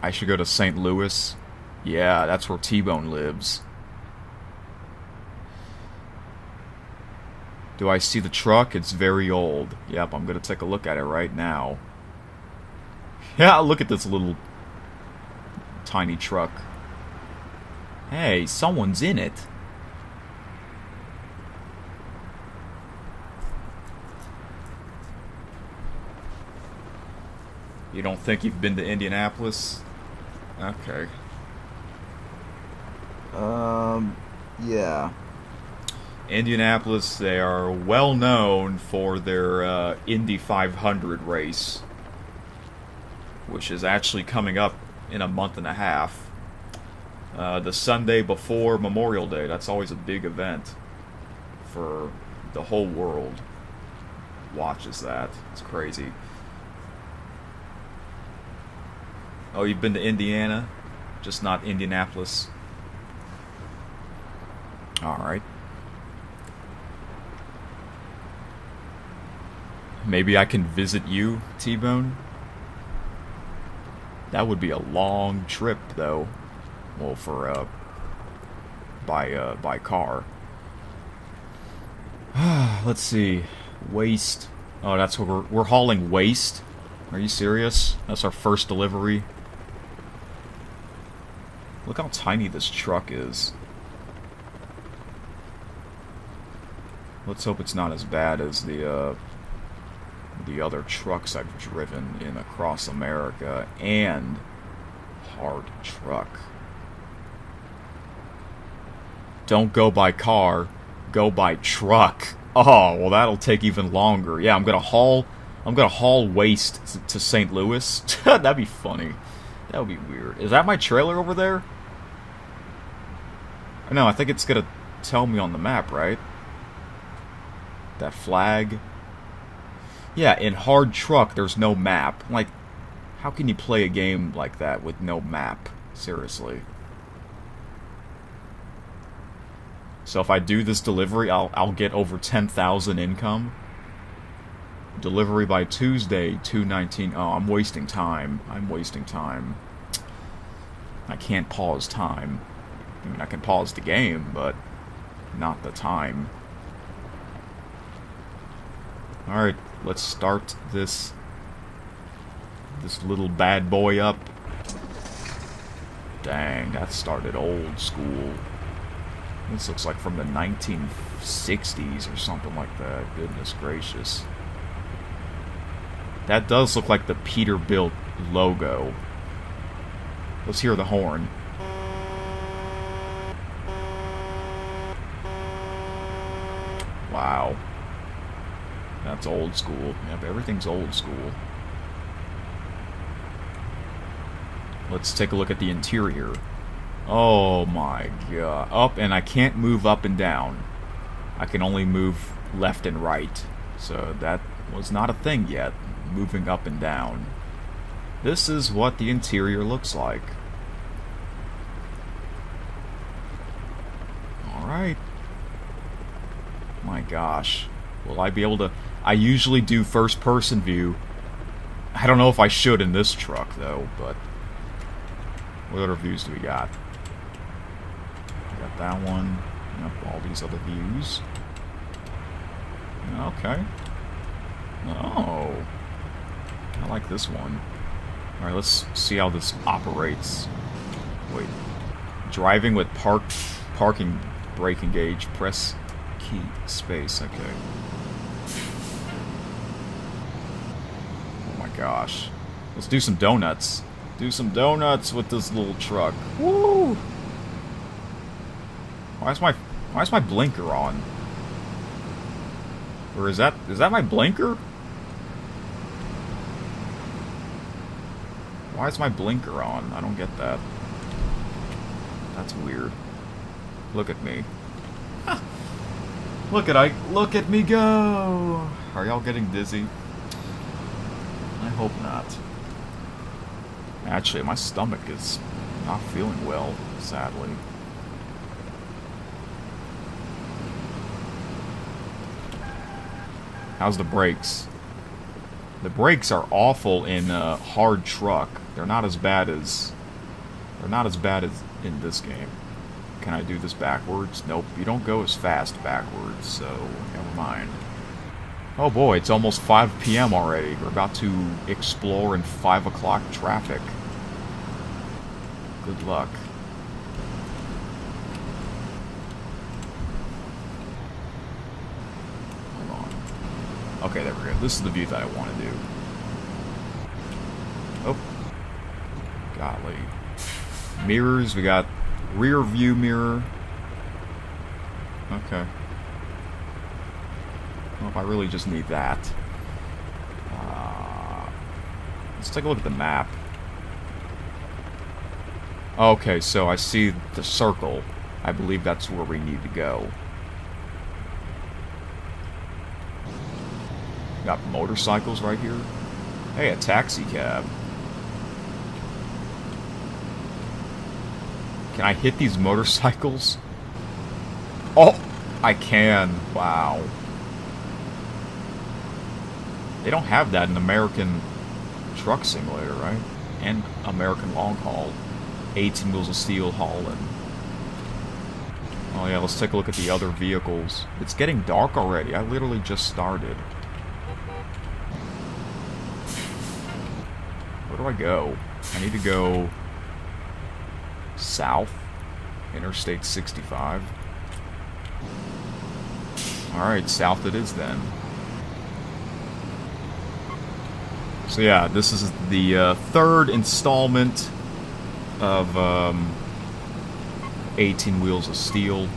I should go to St. Louis. Yeah, that's where T-Bone lives. Do I see the truck? It's very old. Yep, I'm gonna take a look at it right now. Yeah, look at this little tiny truck. Hey, someone's in it. You don't think you've been to Indianapolis? Okay. Yeah. Indianapolis, they are well known for their Indy 500 race, which is actually coming up in a month and a half. The Sunday before Memorial Day. That's always a big event for the whole world. Watches that. It's crazy. Oh, you've been to Indiana? Just not Indianapolis? Alright. Maybe I can visit you, T-Bone? That would be a long trip, though. Well, for, by car. Let's see. Waste. Oh, that's what we're hauling waste? Are you serious? That's our first delivery? Look how tiny this truck is. Let's hope it's not as bad as the other trucks I've driven in across America. And hard truck. Don't go by car, go by truck. Oh, well that'll take even longer. Yeah, I'm gonna haul waste to St. Louis. That'd be funny. That would be weird. Is that my trailer over there? No, I think it's gonna tell me on the map, right? That flag. Yeah, in hard truck, there's no map. Like, how can you play a game like that with no map? Seriously. So if I do this delivery, I'll get over 10,000 income. Delivery by Tuesday, 2/19. Oh, I'm wasting time. I'm wasting time. I can't pause time. I mean, I can pause the game, but not the time. Alright, let's start this little bad boy up. Dang, that started old school. This looks like from the 1960s or something like that. Goodness gracious. That does look like the Peterbilt logo. Let's hear the horn. Wow. That's old school. Yep, everything's old school. Let's take a look at the interior. Oh my god. Up, and I can't move up and down. I can only move left and right. So that was not a thing yet. Moving up and down. This is what the interior looks like. Alright. My gosh. Will I be able to... I usually do first person view. I don't know if I should in this truck though, but... What other views do we got? Got that one. Yep, all these other views. Okay. Oh. I like this one. Alright, let's see how this operates. Wait. Driving with parking brake engage. Press key. Space. Okay. Oh my gosh. Let's do some donuts. Do some donuts with this little truck. Woo! Why is my blinker on? Or is that my blinker? Why is my blinker on? I don't get that. That's weird. Look at me. Look at me go! Are y'all getting dizzy? I hope not. Actually, my stomach is not feeling well, sadly. How's the brakes? The brakes are awful in a hard truck. They're not as bad as in this game. Can I do this backwards? Nope, you don't go as fast backwards, so never mind. Oh boy, it's almost 5 p.m. already. We're about to explore in 5 o'clock traffic. Good luck. Hold on. Okay, there we go. This is the view that I want to do. Oh. Golly. Mirrors, we got rear view mirror. Okay. Well, if I really just need that. Let's take a look at the map. Okay, so I see the circle. I believe that's where we need to go. Got motorcycles right here. Hey, a taxi cab. Can I hit these motorcycles? Oh, I can. Wow. They don't have that in American Truck Simulator, right? And American Long Haul. 18 Wheels of Steel hauling. Oh yeah, let's take a look at the other vehicles. It's getting dark already. I literally just started. Where do I go? I need to go south. Interstate 65. Alright, south it is then. So yeah, this is the third installment of 18 Wheels of Steel.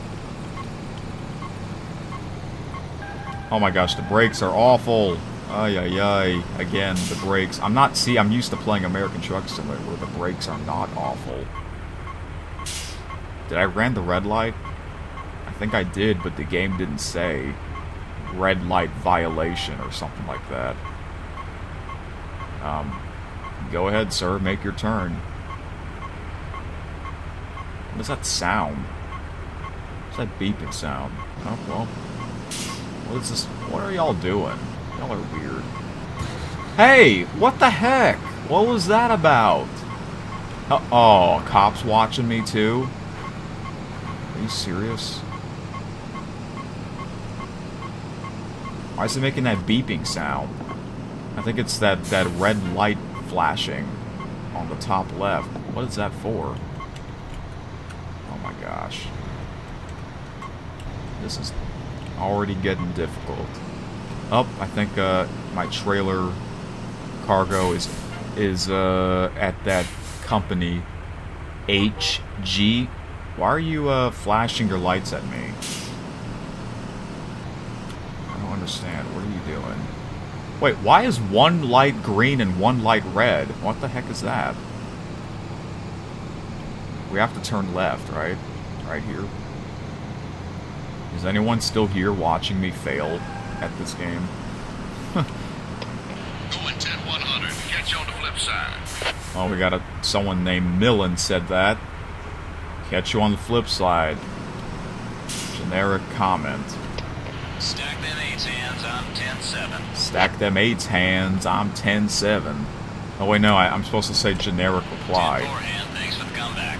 Oh my gosh, the brakes are awful. Ay, ay, ay. Again, the brakes. I'm used to playing American Truck Simulator where the brakes are not awful. Did I ran the red light? I think I did, but the game didn't say red light violation or something like that. Go ahead, sir. Make your turn. What is that sound? What's that beeping sound? Oh, well. What is this? What are y'all doing? Y'all are weird. Hey! What the heck? What was that about? Oh, cops watching me too? Are you serious? Why is it making that beeping sound? I think it's that red light flashing on the top left. What is that for? Oh my gosh. This is already getting difficult. Oh, I think my trailer cargo is at that company HG. Why are you flashing your lights at me? I don't understand. What are you doing? Wait, why is one light green and one light red? What the heck is that? We have to turn left, right? Right here. Is anyone still here watching me fail at this game? Going 10-100. Catch you on the flip side. Oh, we got someone named Millen said that. Catch you on the flip side. Generic comment. Stack them 8's hands, I'm 10-7. Stack them 8's hands, I'm 10-7. Oh wait, no, I'm supposed to say generic reply. 10-4 hand, thanks for the comeback.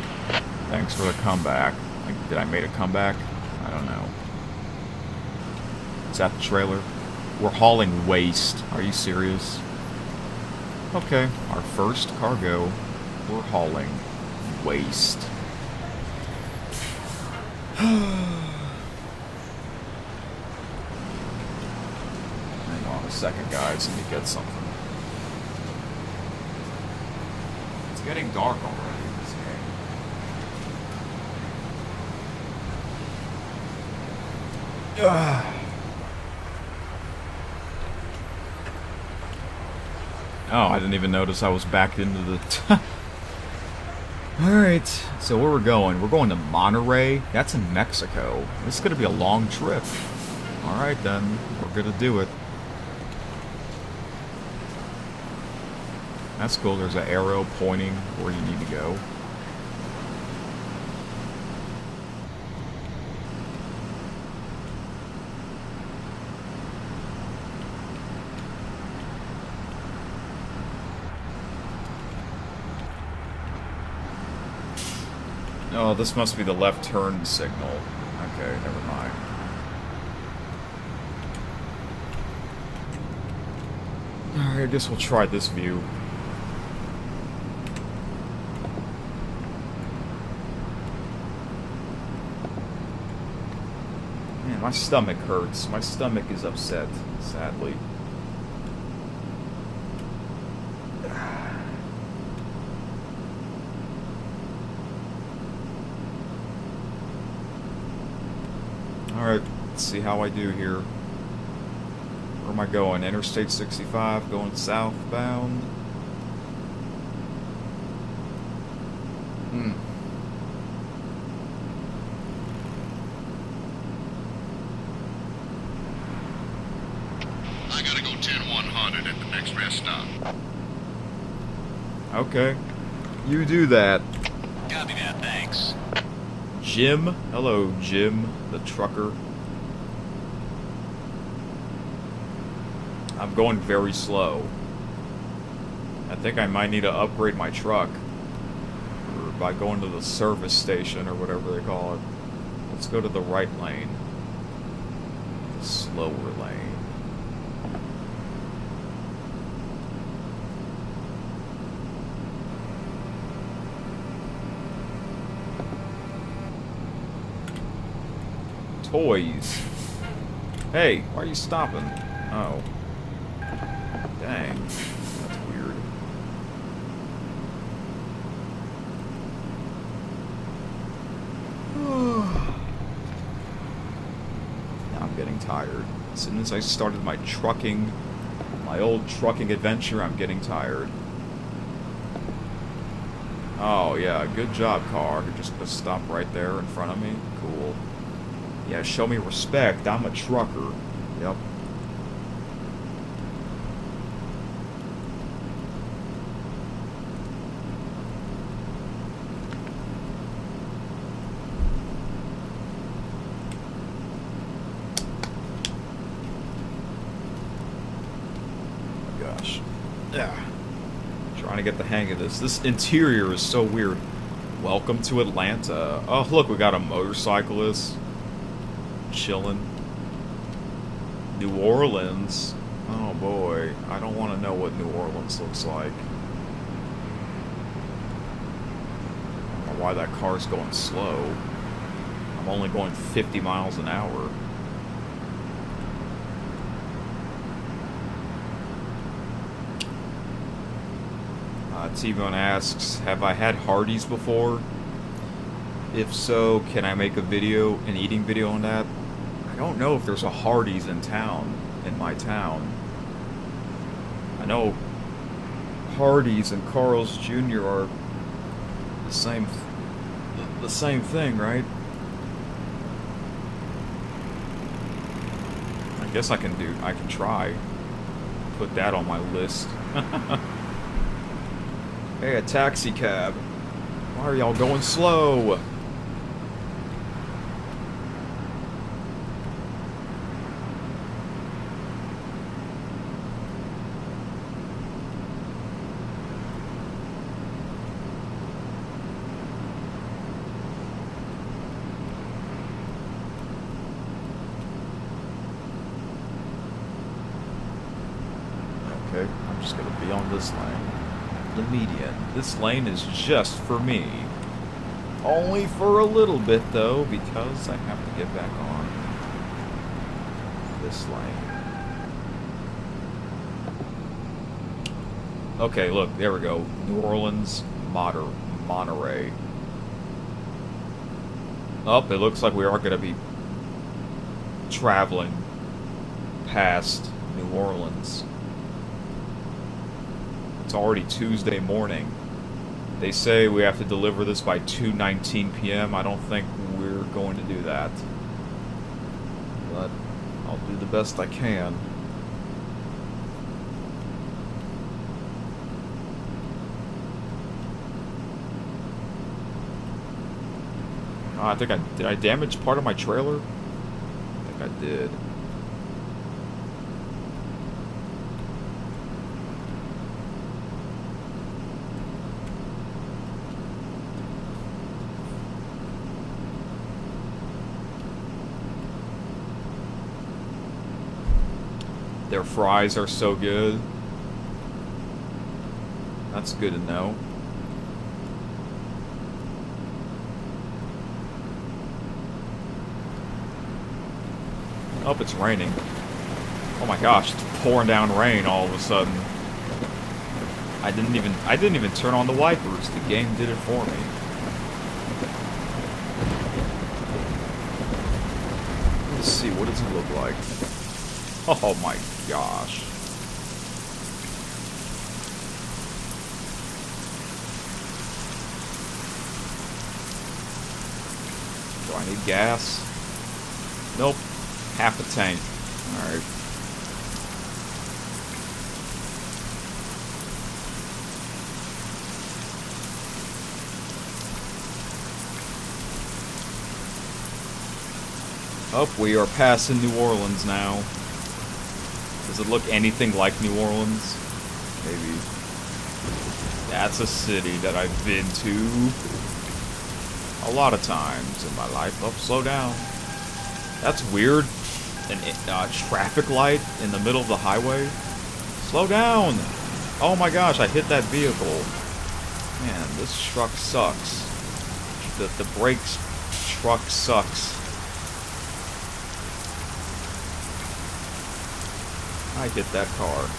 Thanks for the comeback. Like, did I make a comeback? I don't know. Is that the trailer? We're hauling waste. Are you serious? Okay, our first cargo. We're hauling waste. Hang on a second, guys. Let me get something. It's getting dark already in this game. Oh, I didn't even notice I was backed into the... Alright, so where we're going? We're going to Monterrey. That's in Mexico. This is going to be a long trip. Alright then, we're going to do it. That's cool, there's an arrow pointing where you need to go. Oh, this must be the left turn signal. Okay, never mind. Alright, I guess we'll try this view. Man, my stomach hurts. My stomach is upset, sadly. Alright, let's see how I do here. Where am I going? Interstate 65, going southbound. I gotta go 10-100 at the next rest stop. Okay. You do that. Copy that, thanks. Jim. Hello, Jim, the trucker. I'm going very slow. I think I might need to upgrade my truck. Or by going to the service station or whatever they call it. Let's go to the right lane. The slower lane. Toys. Hey, why are you stopping? Oh. Dang. That's weird. Now I'm getting tired. As soon as I started my old trucking adventure, I'm getting tired. Oh yeah, good job, car. You're just gonna stop right there in front of me? Cool. Yeah, show me respect. I'm a trucker. Yep. Oh my gosh. Yeah. Trying to get the hang of this. This interior is so weird. Welcome to Atlanta. Oh, look, we got a motorcyclist. Chilling. New Orleans. Oh boy, I don't want to know what New Orleans looks like. I don't know why that car's going slow. I'm only going 50 miles an hour. T-Bone asks, have I had Hardee's before? If so, can I make a video, an eating video on that? I don't know if there's a Hardee's in town, in my town. I know Hardee's and Carl's Jr. are the same thing, right? I guess I can try. Put that on my list. Hey, a taxi cab. Why are y'all going slow? Okay, I'm just gonna be on this lane. The median. This lane is just for me. Only for a little bit, though, because I have to get back on this lane. Okay, look, there we go. New Orleans, Monterey. Oh, it looks like we are going to be traveling past New Orleans. It's already Tuesday morning. They say we have to deliver this by 2:19 p.m. I don't think we're going to do that. But I'll do the best I can. I think did I damage part of my trailer? I think I did. Their fries are so good. That's good to know. Oh, it's raining. Oh my gosh, it's pouring down rain all of a sudden. I didn't even turn on the wipers. The game did it for me. Let's see, what does it look like? Oh my gosh. Do I need gas? Nope. Half a tank. Alright. Oh, we are passing New Orleans now. Does it look anything like New Orleans? Maybe. That's a city that I've been to a lot of times in my life. Oh, slow down. That's weird. A traffic light in the middle of the highway. Slow down! Oh my gosh, I hit that vehicle. Man, this truck sucks. The brakes truck sucks. I hit that car.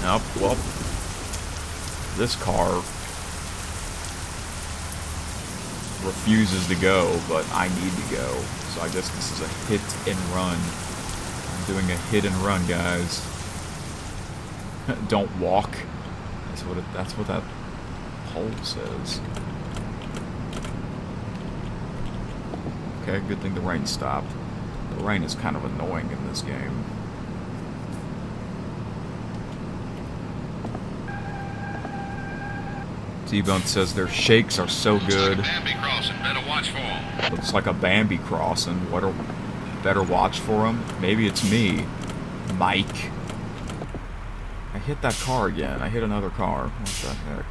Nope, well, this car refuses to go, but I need to go. So I guess this is a hit and run. I'm doing a hit and run, guys. Don't walk. That's what that pole says. Okay, good thing the rain stopped. The rain is kind of annoying in this game. T-Bone says their shakes are so good. Looks like a Bambi crossing. Better watch for 'em. Looks like a Bambi crossing. Better watch for them? Maybe it's me, Mike. I hit that car again. I hit another car. What the heck?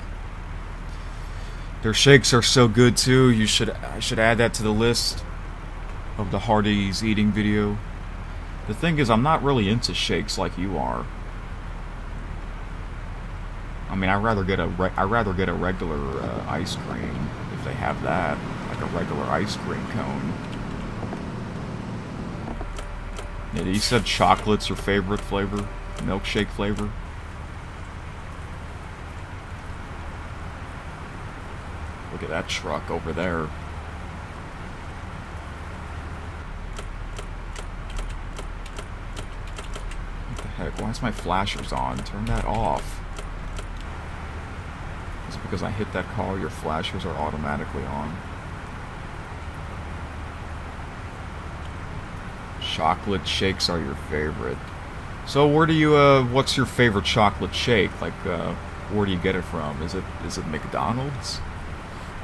Their shakes are so good too. I should add that to the list of the Hardee's eating video. The thing is, I'm not really into shakes like you are. I mean, I'd rather get a regular ice cream if they have that, like a regular ice cream cone. Yeah, you said chocolate's your favorite flavor, milkshake flavor. Look at that truck over there. What the heck? Why is my flashers on? Turn that off. Because I hit that car, your flashers are automatically on. Chocolate shakes are your favorite. So where do you, what's your favorite chocolate shake? Like, where do you get it from? Is it McDonald's?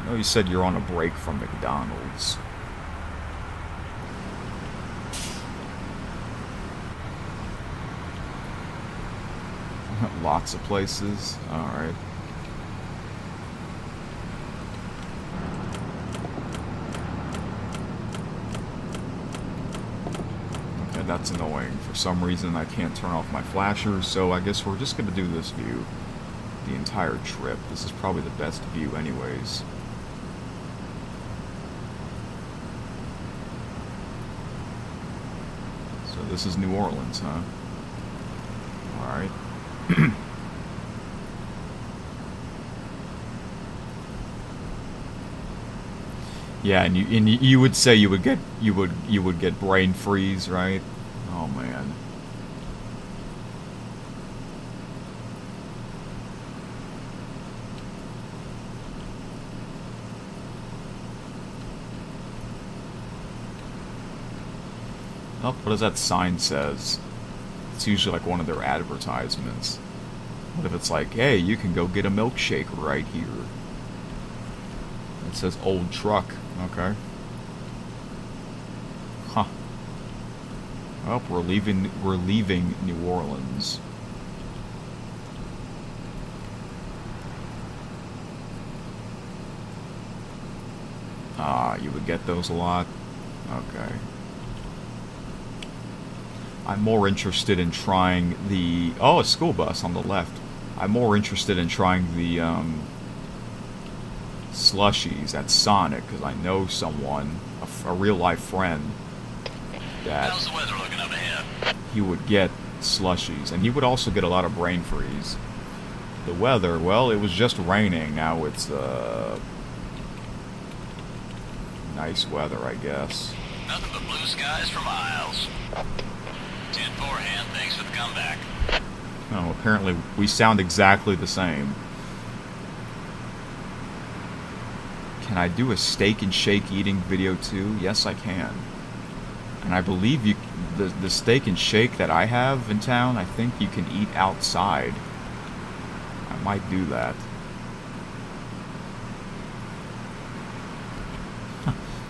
I know you said you're on a break from McDonald's. Lots of places. Alright. That's annoying. For some reason I can't turn off my flashers, so I guess we're just going to do this view the entire trip. This is probably the best view anyways. So this is New Orleans, huh? Alright. Yeah, and you would say you would get brain freeze, right? Oh man. Oh, what does that sign says? It's usually like one of their advertisements. What if it's like, hey, you can go get a milkshake right here? It says old truck. Okay. Huh. Well, we're leaving New Orleans. Ah, you would get those a lot? Okay. I'm more interested in trying the... Oh, a school bus on the left. I'm more interested in trying the, slushies at Sonic, because I know someone, a real-life friend, that... How's the weather looking up ahead? He would get slushies, and he would also get a lot of brain freeze. The weather, well, it was just raining. Now it's, nice weather, I guess. Nothing but blue skies for miles. 10-4 hand, thanks for the comeback. Oh, apparently we sound exactly the same. Can I do a steak and shake eating video too? Yes, I can. And I believe you, the steak and shake that I have in town, I think you can eat outside. I might do that.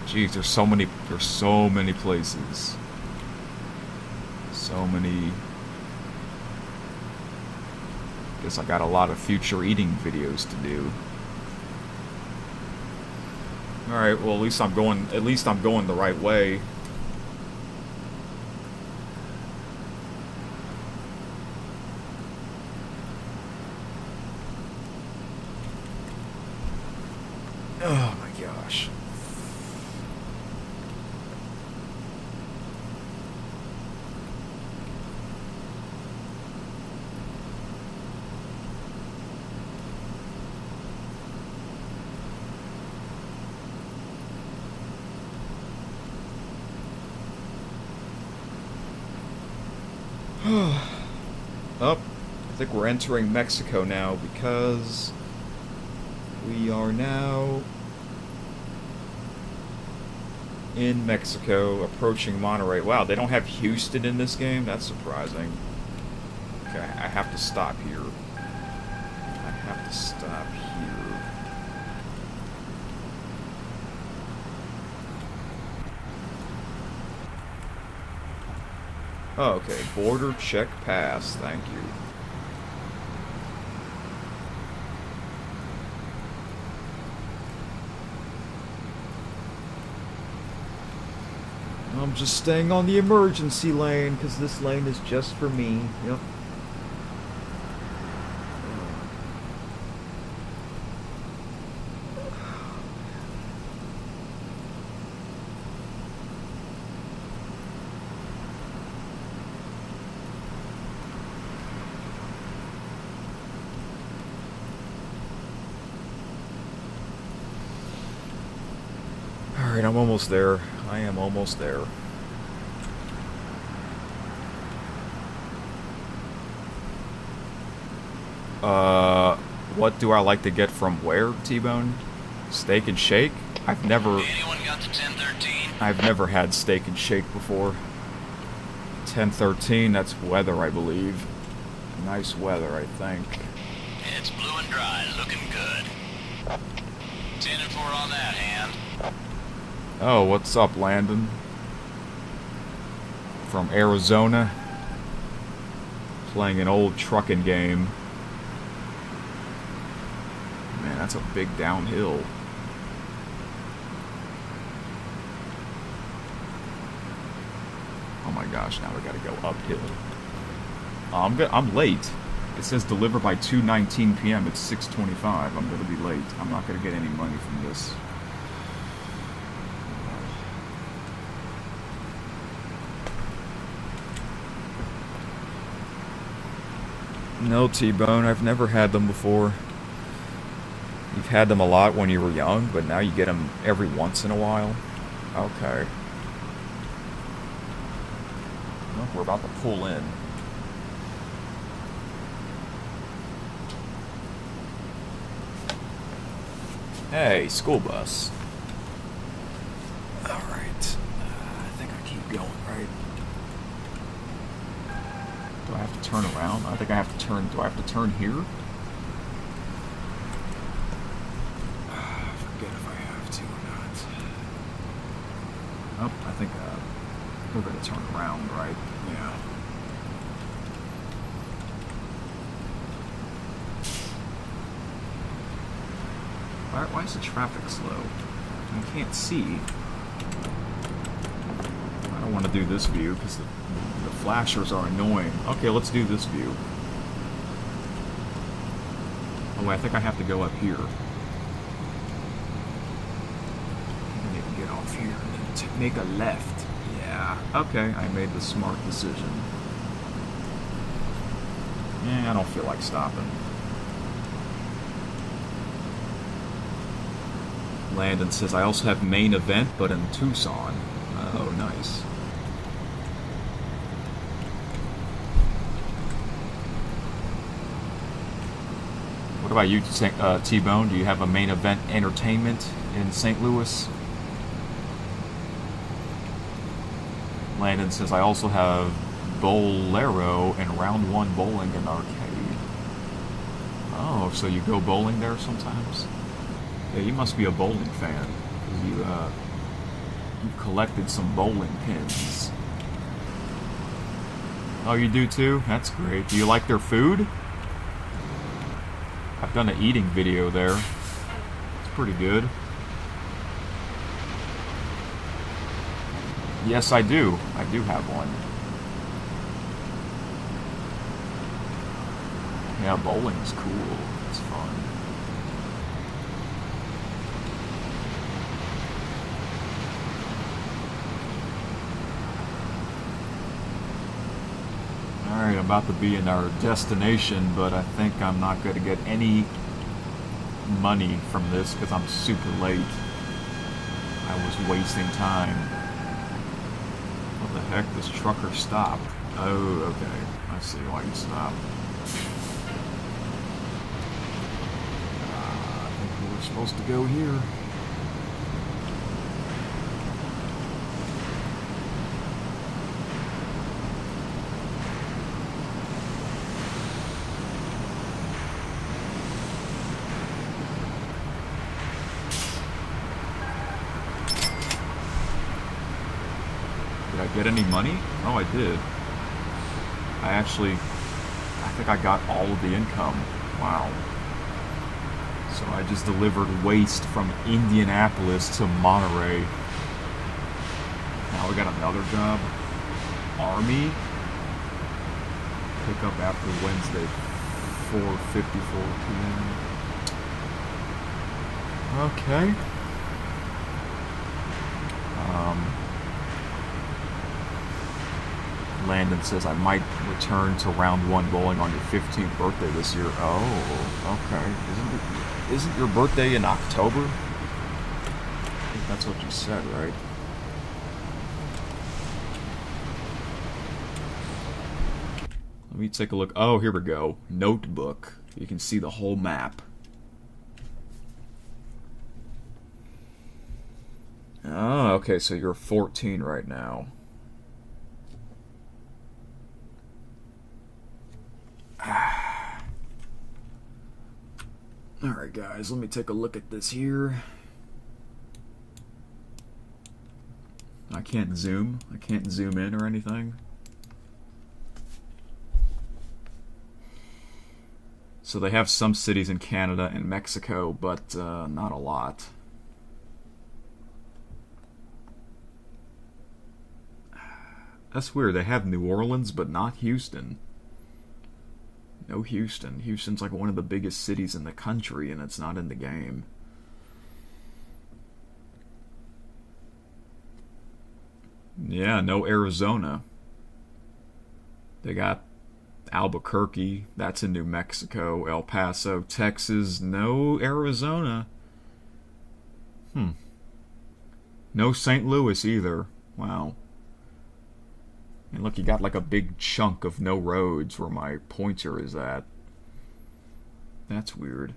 Jeez, there's so many places. So many. Guess I got a lot of future eating videos to do. All right, well, at least I'm going the right way. Oh my gosh. Up. I think we're entering Mexico now because we are now in Mexico, approaching Monterrey. Wow, they don't have Houston in this game? That's surprising. Okay, I have to stop here. I have to stop here. Oh, okay. Border check pass. Thank you. I'm just staying on the emergency lane because this lane is just for me. Yep. Alright, I'm almost there. I am almost there. What do I like to get from where, T-Bone? Steak and shake? I've never... Anyone got to 1013? I've never had steak and shake before. 1013, that's weather, I believe. Nice weather, I think. It's blue and dry, looking good. 10-4 on that hand. Oh, what's up, Landon? From Arizona. Playing an old trucking game. Man, that's a big downhill. Oh my gosh, now we gotta go uphill. I'm late. It says deliver by 2:19 p.m. It's 6:25. I'm gonna be late. I'm not gonna get any money from this. No, T-Bone, I've never had them before. You've had them a lot when you were young, but now you get them every once in a while? Okay. Well, we're about to pull in. Hey, school bus. Alright. I think I keep going, right? Do I have to turn around? I think I have to turn... Do I have to turn here? I forget if I have to or not. Oh, I think we're going to turn around, right? Yeah. Why is the traffic slow? I can't see. I don't want to do this view because the flashers are annoying. Okay, let's do this view. Oh, I think I have to go up here. I need to get off here and then make a left. Yeah. Okay, I made the smart decision. Yeah, I don't feel like stopping. Landon says, I also have main event, but in Tucson. Oh, nice. What about you, T-Bone? Do you have a main event entertainment in St. Louis? Landon says, I also have Bolero and Round 1 bowling and arcade. Oh, so you go bowling there sometimes? Yeah, you must be a bowling fan. You've collected some bowling pins. Oh, you do too? That's great. Do you like their food? I've done an eating video there. It's pretty good. Yes, I do. I do have one. Yeah, bowling's cool. It's fun. Alright, I'm about to be in our destination, but I think I'm not going to get any money from this because I'm super late. I was wasting time. What the heck? This trucker stopped. Oh, okay. I see why you stopped. I think we were supposed to go here. Get any money? Oh, I did. I think I got all of the income. Wow. So I just delivered waste from Indianapolis to Monterey. Now we got another job. Army. Pick up after Wednesday, 4:54 p.m. Okay. Landon says, I might return to Round 1 bowling on your 15th birthday this year. Oh, okay. Isn't your birthday in October? I think that's what you said, right? Let me take a look. Oh, here we go. Notebook. You can see the whole map. Oh, okay, so you're 14 right now. Alright guys, let me take a look at this here. I can't zoom in or anything. So they have some cities in Canada and Mexico, but not a lot. That's weird, they have New Orleans, but not Houston. No Houston. Houston's like one of the biggest cities in the country, and it's not in the game. Yeah, no Arizona. They got Albuquerque, that's in New Mexico. El Paso, Texas. No Arizona. No St. Louis either. Wow. And look, you got like a big chunk of no roads where my pointer is at. That's weird.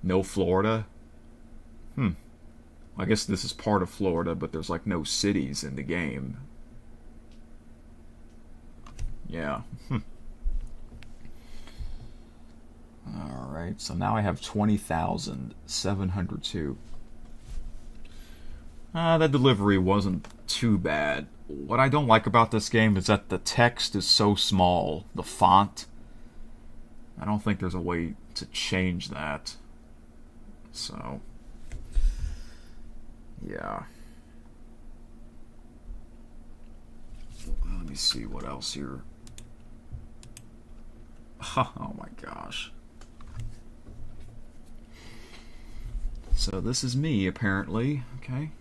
No Florida. I guess this is part of Florida, but there's like no cities in the game. Yeah. Alright, so now I have 20,702. That delivery wasn't too bad. What I don't like about this game is that the text is so small. The font. I don't think there's a way to change that. So, yeah. Let me see what else here. Oh my gosh. So this is me, apparently. Okay.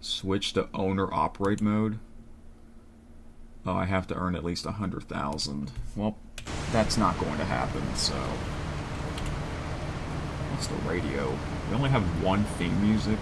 Switch to owner-operate mode. Oh, I have to earn at least 100,000. Well, that's not going to happen, so... What's the radio? We only have one theme music.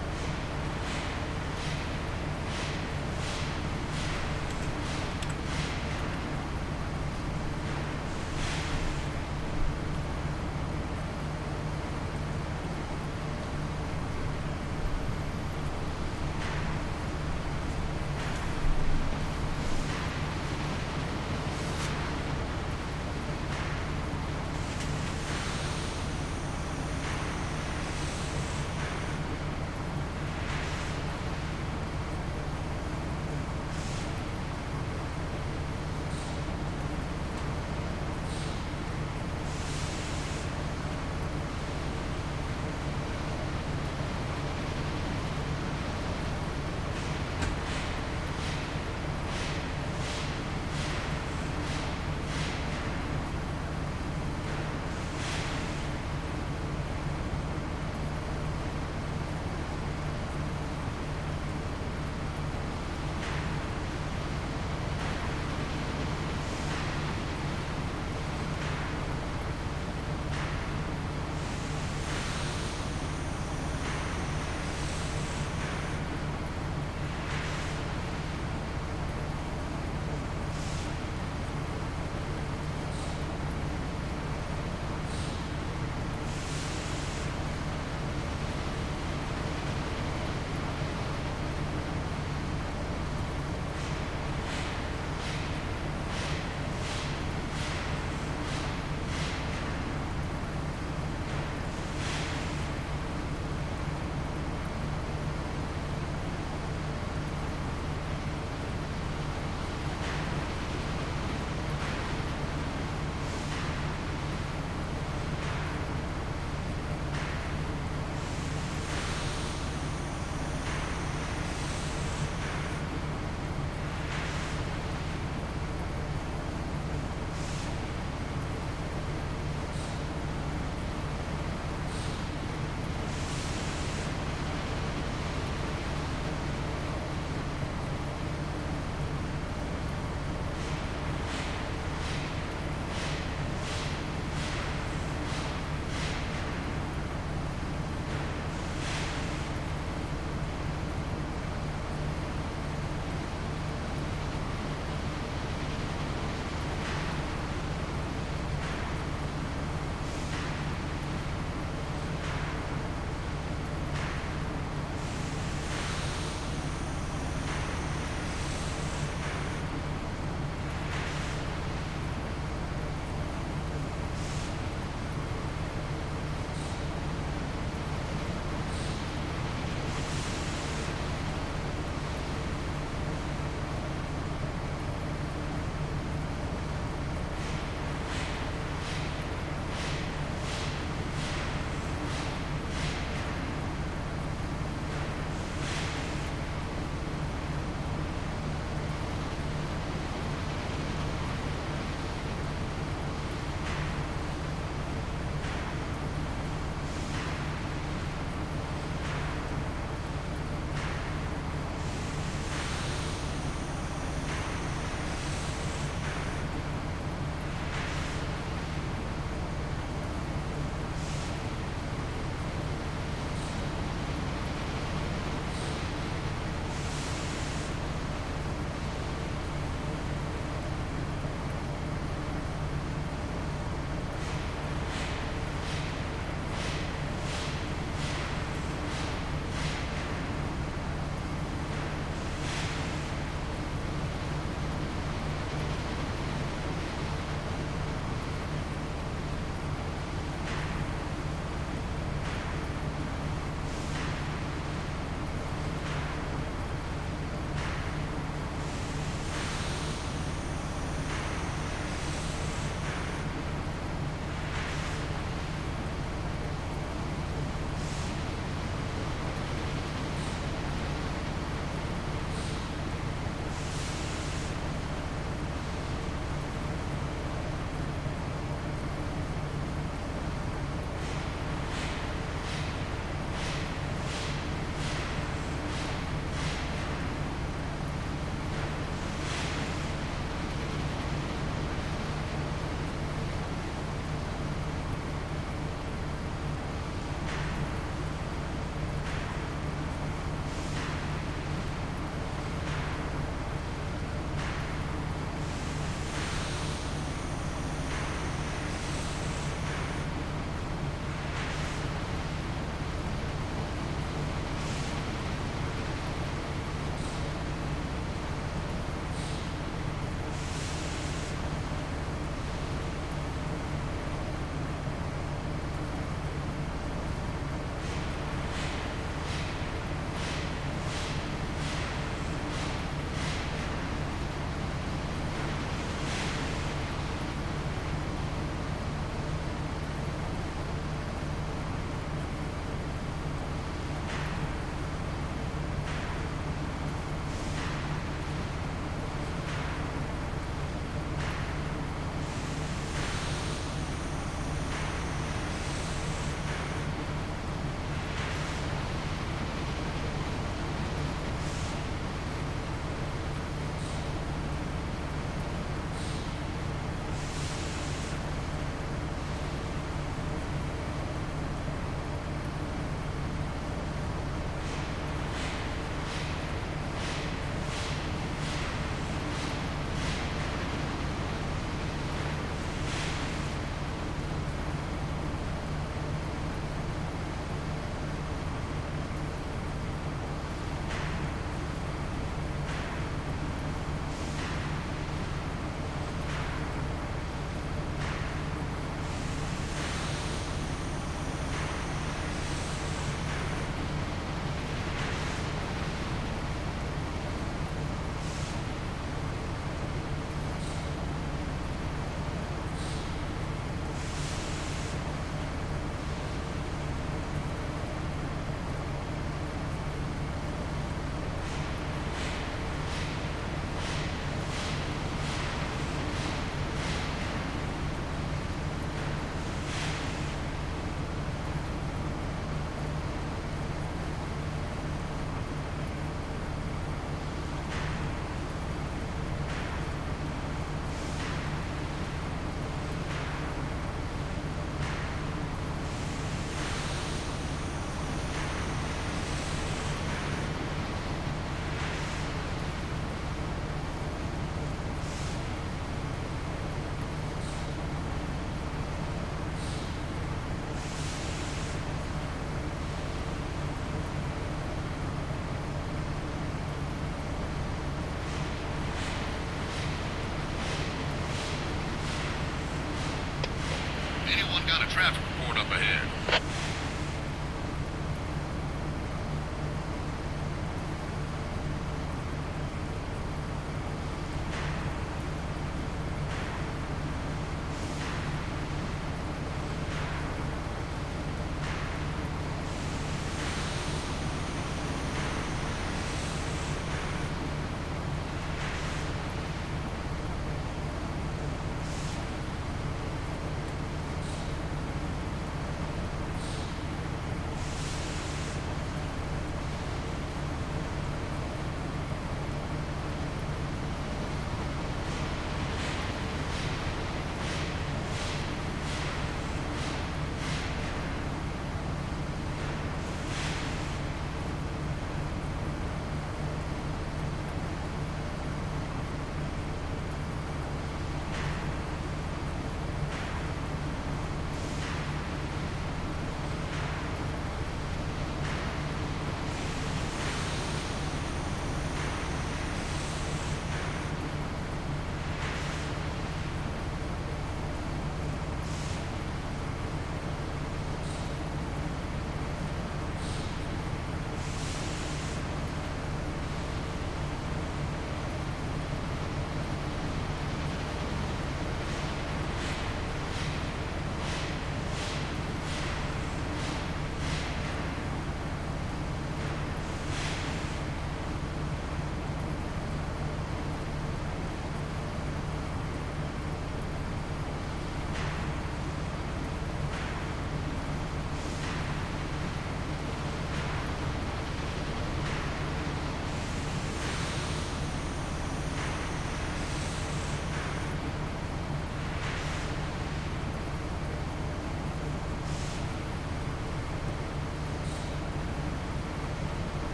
up ahead.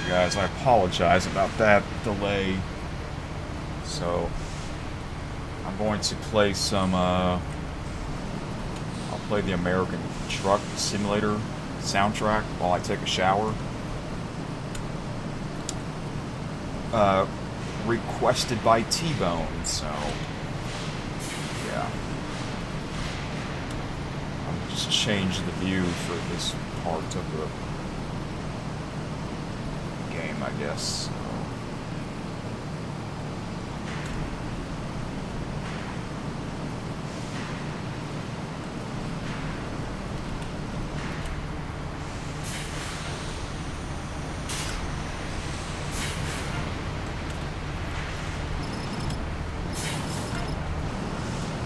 Alright guys, I apologize about that delay. So, I'm going to play some, I'll play the American Truck Simulator soundtrack while I take a shower. Requested by T-Bone, so, yeah. I'll just change the view for this part of the game, I guess.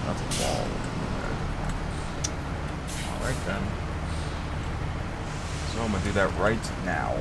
That's a wall. Alright then. So I'm gonna do that right now.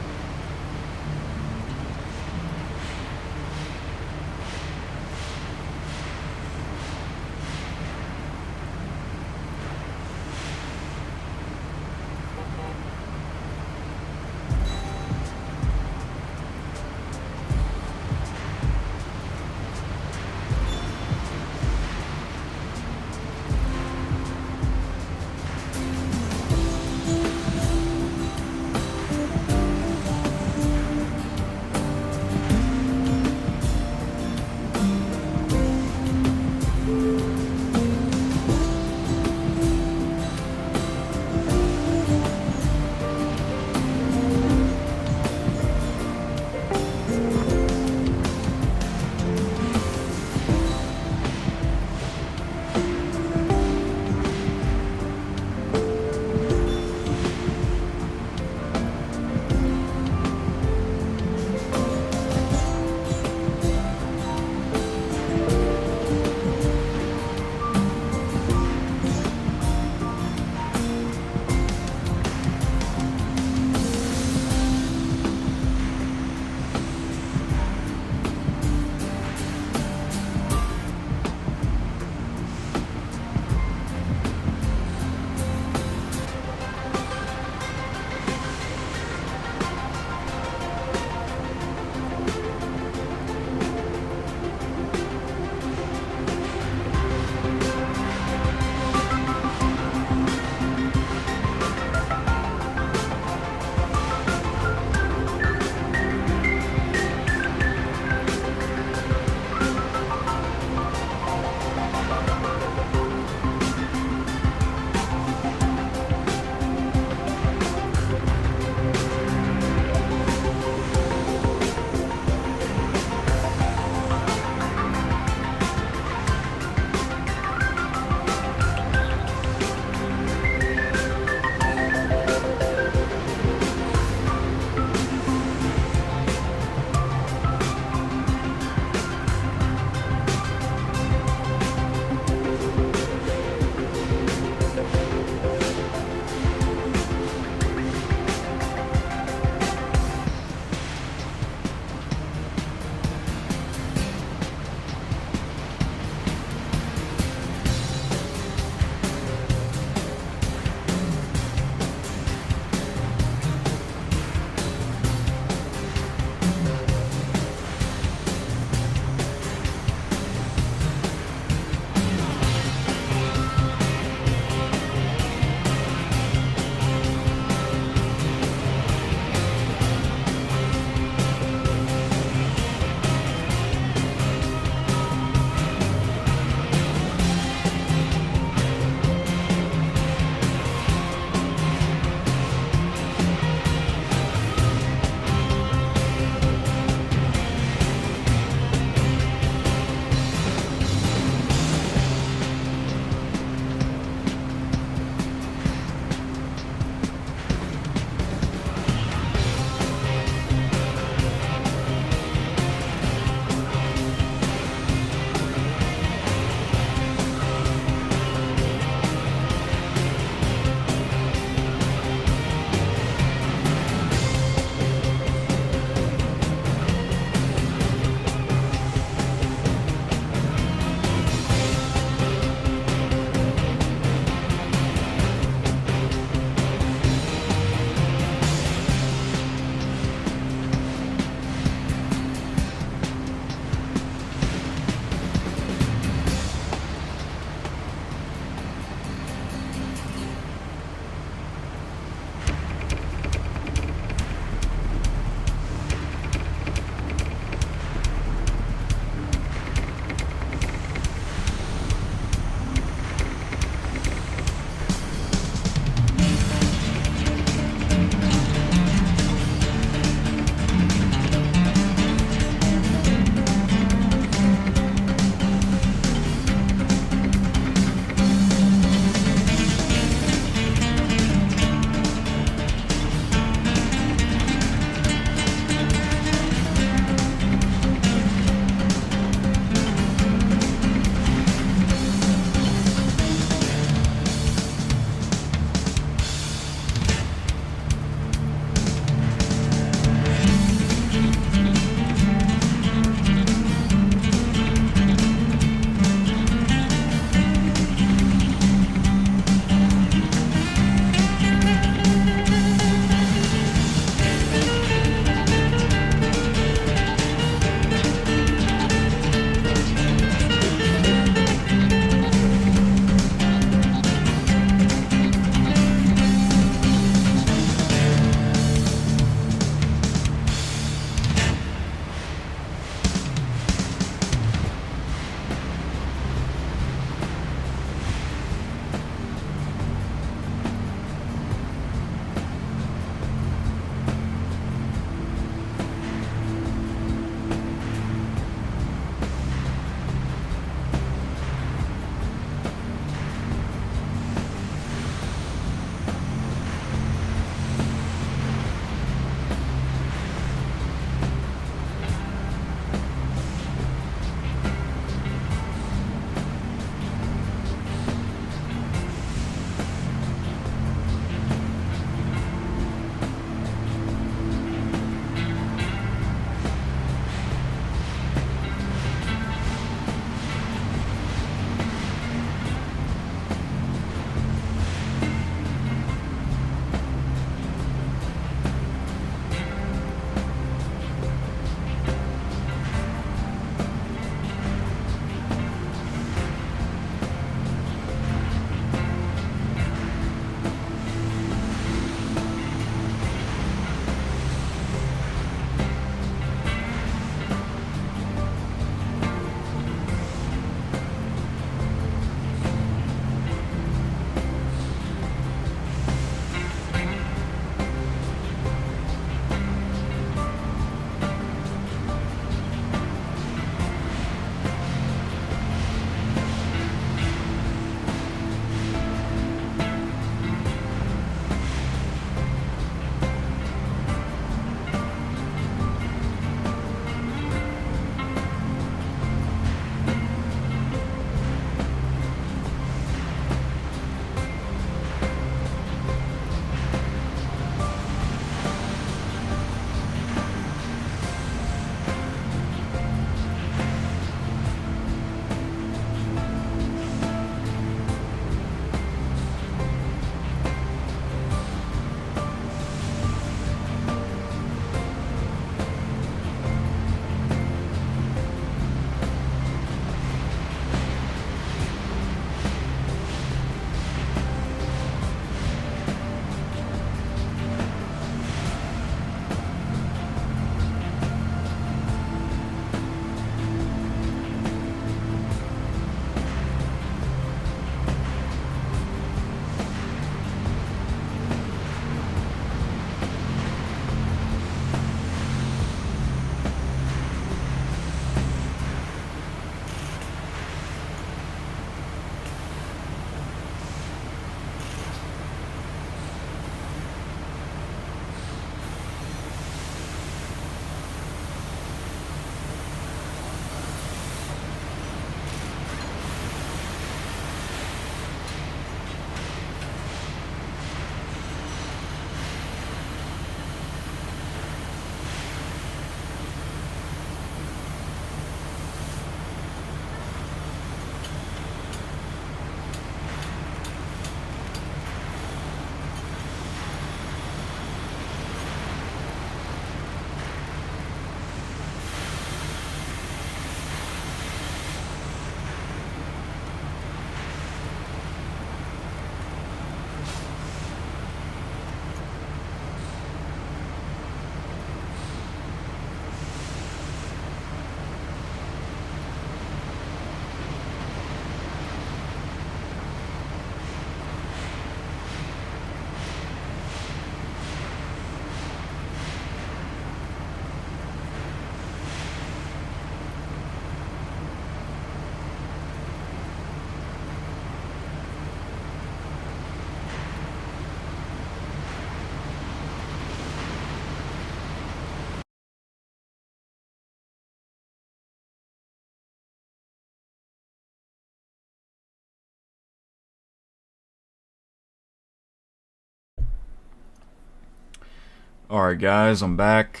Alright guys, I'm back.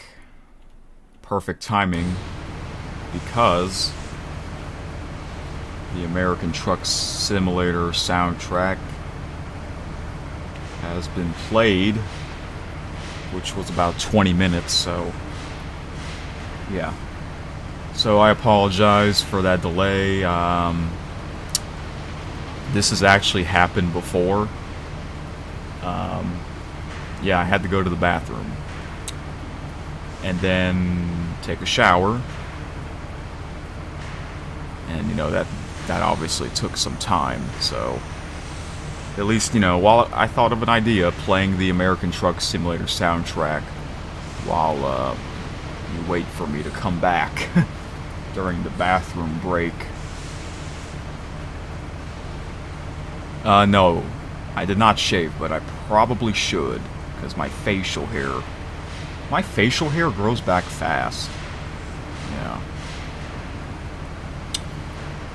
Perfect timing, because the American Truck Simulator soundtrack has been played, which was about 20 minutes, so yeah. So I apologize for that delay. This has actually happened before. Yeah, I had to go to the bathroom and then take a shower, and you know that obviously took some time. So at least, you know, while I thought of an idea, playing the American Truck Simulator soundtrack while you wait for me to come back during the bathroom break. No, I did not shave, but I probably should, because my facial hair grows back fast. Yeah.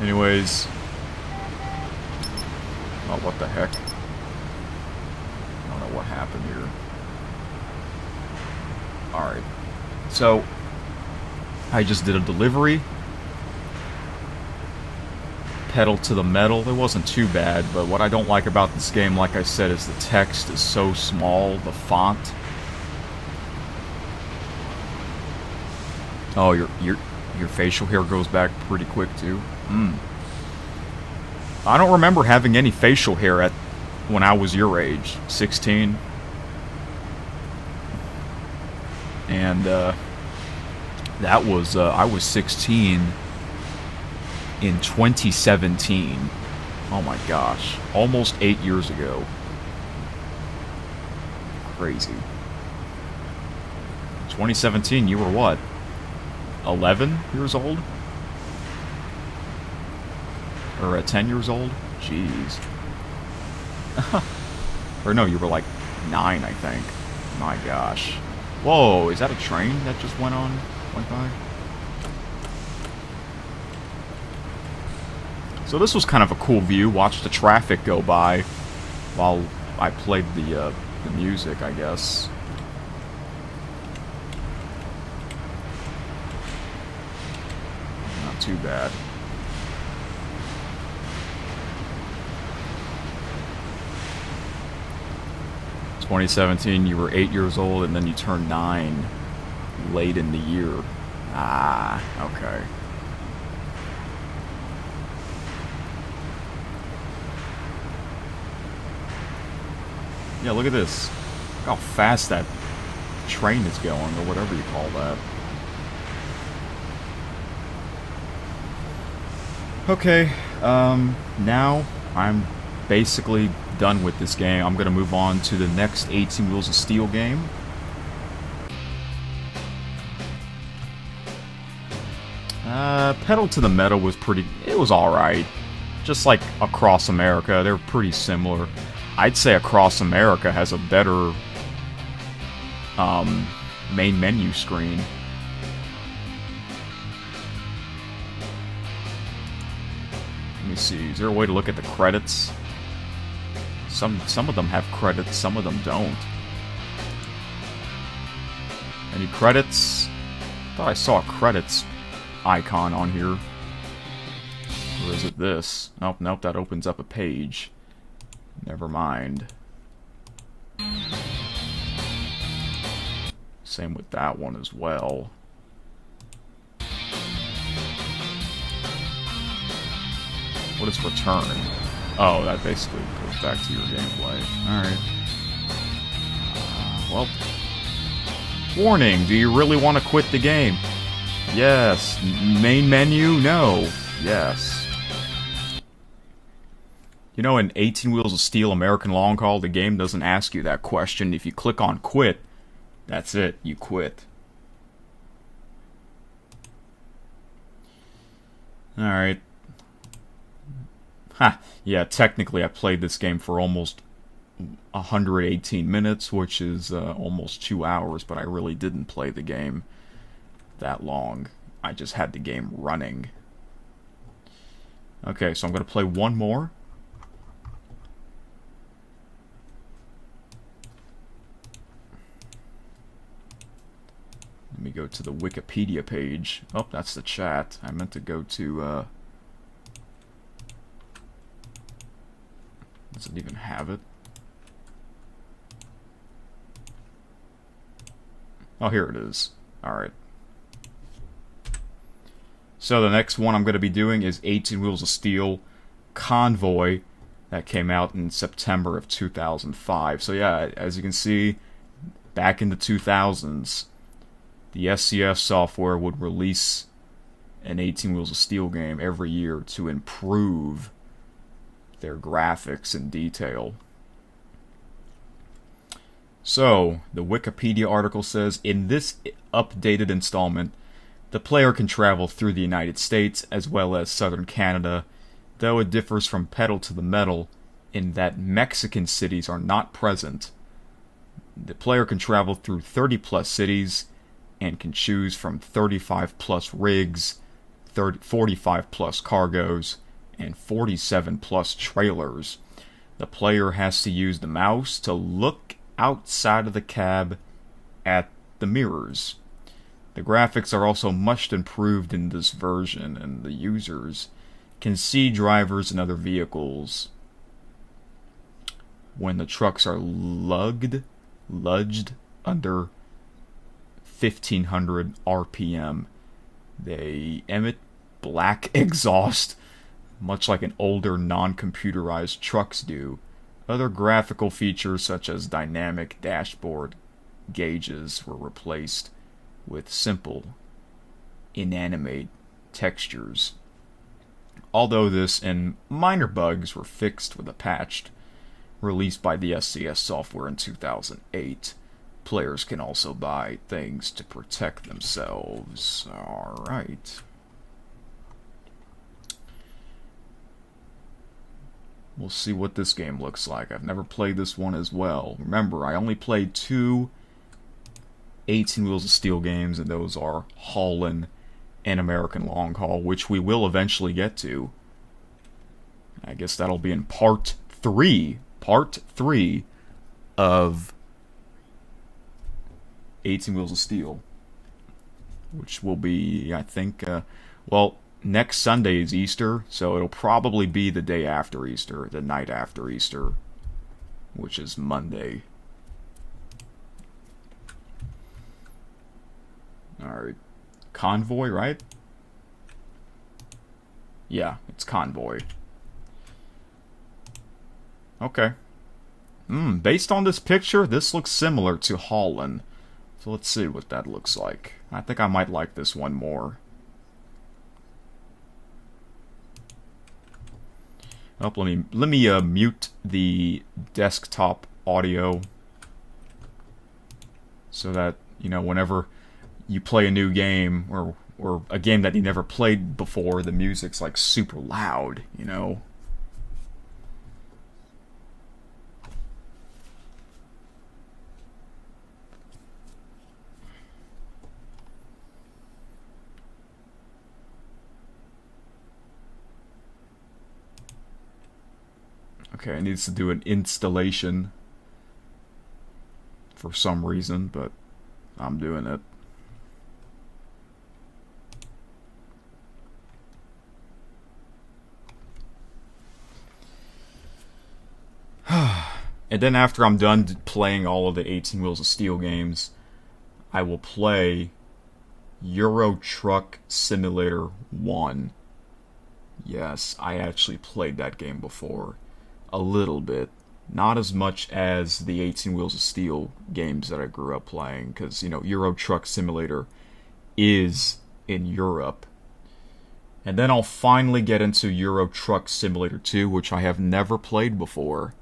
Anyways, oh, what the heck? I don't know what happened here. Alright. So, I just did a delivery. Pedal to the metal. It wasn't too bad, but what I don't like about this game, like I said, is the text is so small, the font. Oh, your facial hair goes back pretty quick too. I don't remember having any facial hair when I was your age, 16. And that was I was 16 in 2017. Oh my gosh, almost 8 years ago. Crazy. 2017, you were what? 11 years old? Or 10 years old? Jeez. Or no, you were like 9, I think. My gosh. Whoa, is that a train that just went by? So this was kind of a cool view. Watch the traffic go by while I played the music, I guess. Not too bad. In 2017, you were 8 years old, and then you turned 9 late in the year. Ah, okay. Yeah, look at this. Look how fast that train is going, or whatever you call that. Okay, now I'm basically done with this game. I'm gonna move on to the next 18 Wheels of Steel game. Pedal to the Metal was it was alright. Just like Across America, they're pretty similar. I'd say Across America has a better main menu screen. Let me see, is there a way to look at the credits? Some of them have credits, some of them don't. Any credits? I thought I saw a credits icon on here. Or is it this? Nope, nope, that opens up a page. Never mind. Same with that one as well. What is return? Oh, that basically goes back to your gameplay. Alright. Well. Warning, do you really want to quit the game? Yes. Main menu? No. Yes. You know, in 18 Wheels of Steel American Long Haul, the game doesn't ask you that question. If you click on quit, that's it. You quit. Alright. Ha! Yeah, technically I played this game for almost 118 minutes, which is almost 2 hours, but I really didn't play the game that long. I just had the game running. Okay, so I'm going to play one more. go to the Wikipedia page. Oh, that's the chat. I meant to go to, does it even have it? Oh, here it is. Alright. So the next one I'm going to be doing is 18 Wheels of Steel Convoy. That came out in September of 2005. So yeah, as you can see, back in the 2000s, the SCS software would release an 18 Wheels of Steel game every year to improve their graphics and detail. So, the Wikipedia article says, in this updated installment, the player can travel through the United States as well as southern Canada, though it differs from Pedal to the Metal in that Mexican cities are not present. The player can travel through 30 plus cities and can choose from 35 plus rigs, 45 plus cargoes, and 47 plus trailers. The player has to use the mouse to look outside of the cab at the mirrors. The graphics are also much improved in this version, and the users can see drivers and other vehicles when the trucks are luged under 1500 RPM. They emit black exhaust, much like an older non-computerized trucks do. Other graphical features such as dynamic dashboard gauges were replaced with simple, inanimate textures. Although this and minor bugs were fixed with a patch released by the SCS software in 2008, players can also buy things to protect themselves. Alright. We'll see what this game looks like. I've never played this one as well. Remember, I only played 2 18 Wheels of Steel games, and those are Holland and American Long Haul, which we will eventually get to. I guess that'll be in part 3. Part 3 of 18 Wheels of Steel. Which will be, I think, well, next Sunday is Easter, so it'll probably be the day after Easter, the night after Easter, which is Monday. Alright. Convoy, right? Yeah, it's Convoy. Okay. Based on this picture, this looks similar to Holland. So let's see what that looks like. I think I might like this one more. Oh, let me mute the desktop audio so that, you know, whenever you play a new game or a game that you never played before, the music's like super loud, you know. Okay, it needs to do an installation for some reason, but I'm doing it. And then after I'm done playing all of the 18 Wheels of Steel games, I will play Euro Truck Simulator 1. Yes, I actually played that game before. A little bit. Not as much as the 18 Wheels of Steel games that I grew up playing, because, you know, Euro Truck Simulator is in Europe. And then I'll finally get into Euro Truck Simulator 2, which I have never played before.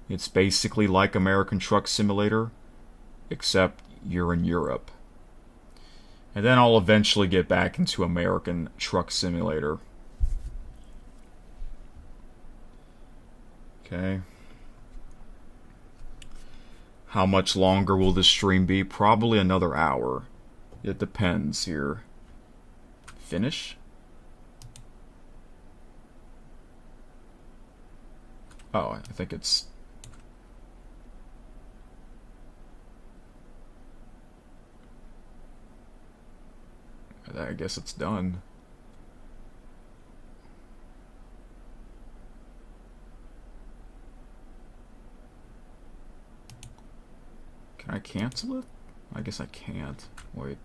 It's basically like American Truck Simulator, except you're in Europe. And then I'll eventually get back into American Truck Simulator. Okay. How much longer will this stream be? Probably another hour. It depends here. Finish? Oh, I think it's... I guess it's done. Can I cancel it? I guess I can't. Wait.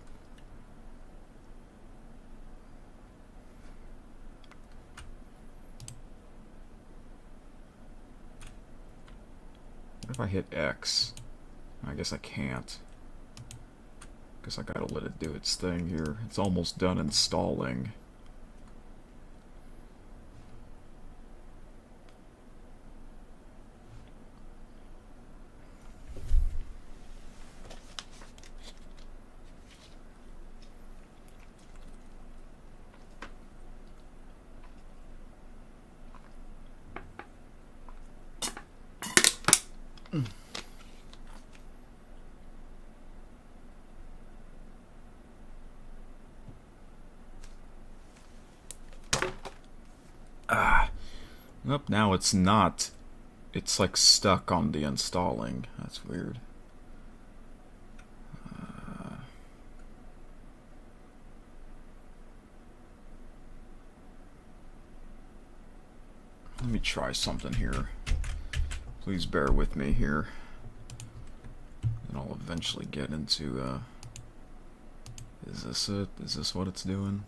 What if I hit X? I guess I can't. Guess I gotta let it do its thing here. It's almost done installing. Nope, now it's not. It's like stuck on the installing. That's weird. Let me try something here. Please bear with me here. And I'll eventually get into, is this it? Is this what it's doing?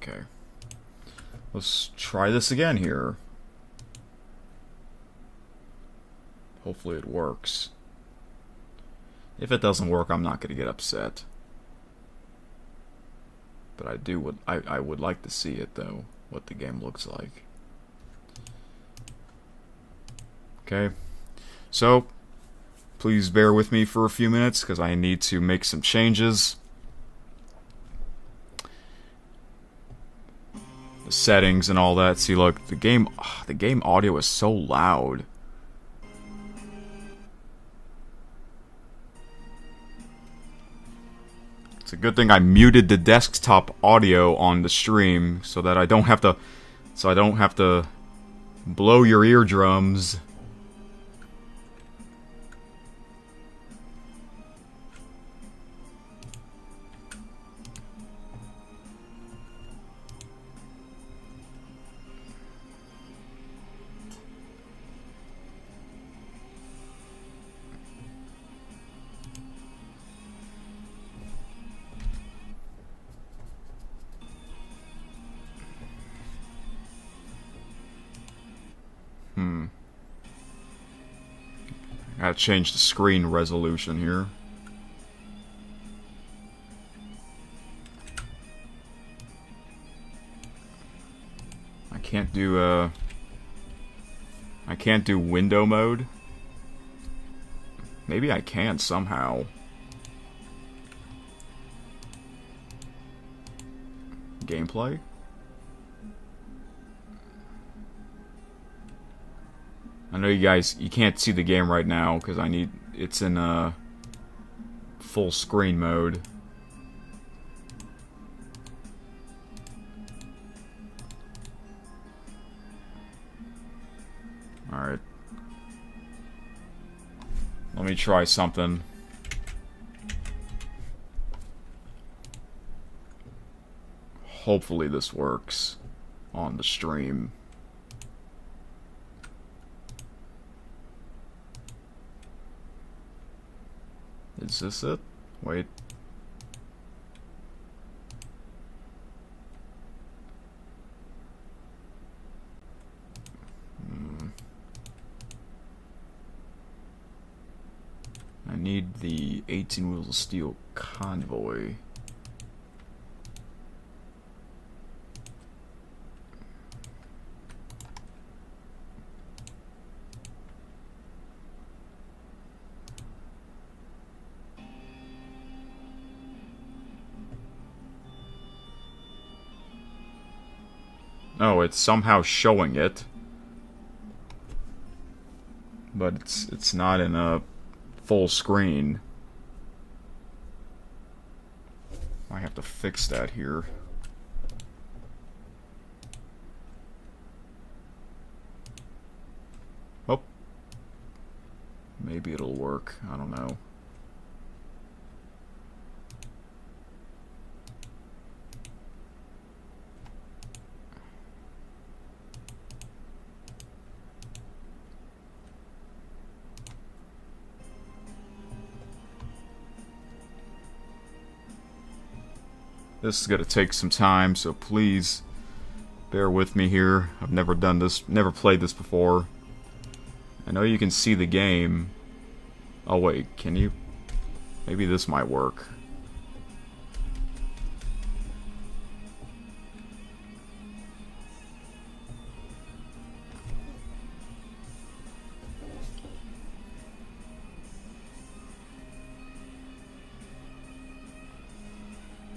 Okay. Let's try this again here. Hopefully it works. If it doesn't work, I'm not going to get upset. But I would like to see it though, what the game looks like. Okay. So, please bear with me for a few minutes because I need to make some changes. The settings and all that. See, look, the game audio is so loud. It's a good thing I muted the desktop audio on the stream so that I don't have to blow your eardrums. Gotta change the screen resolution here. I can't do window mode. Maybe I can somehow. Gameplay? I know you can't see the game right now because it's in full screen mode. Alright. Let me try something. Hopefully this works on the stream. Is this it? Wait. I need the 18 Wheels of Steel convoy. Oh, it's somehow showing it, but it's not in a full screen. I have to fix that here. Oh. Maybe it'll work. I don't know. This is going to take some time, so please bear with me here. I've never done this, never played this before. I know you can see the game. Oh wait, can you? Maybe this might work.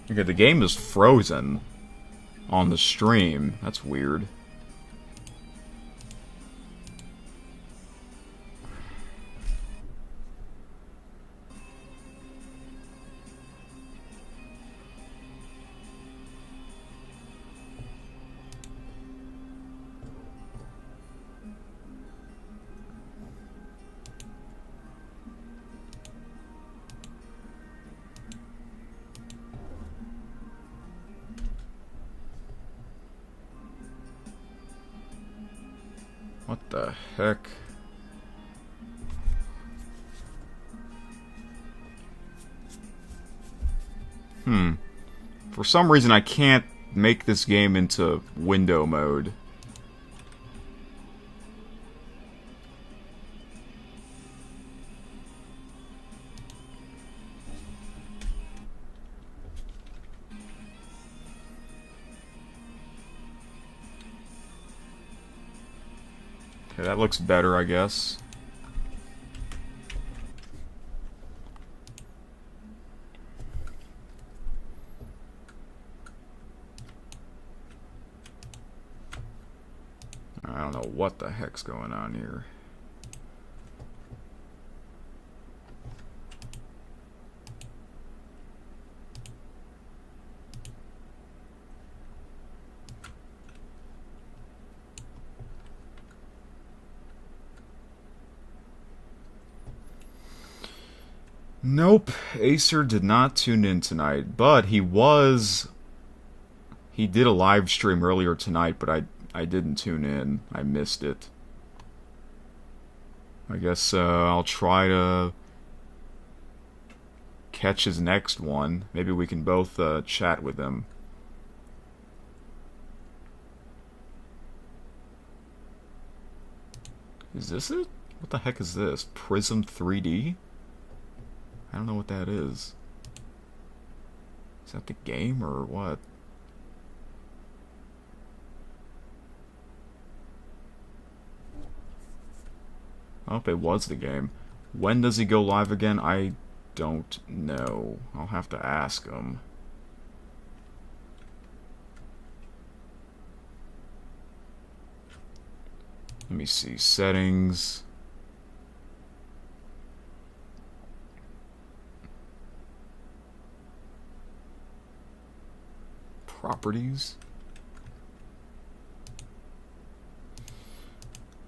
Okay, the game is frozen on the stream. That's weird. What the heck? For some reason I can't make this game into window mode. Okay, that looks better, I guess. I don't know what the heck's going on here. Nope, Acer did not tune in tonight, but he did a live stream earlier tonight, but I didn't tune in. I missed it. I guess I'll try to catch his next one. Maybe we can both chat with him. Is this it? What the heck is this? Prism 3D? I don't know what that is. Is that the game or what? Oh, it was the game. When does he go live again? I don't know. I'll have to ask him. Let me see. Settings. Properties.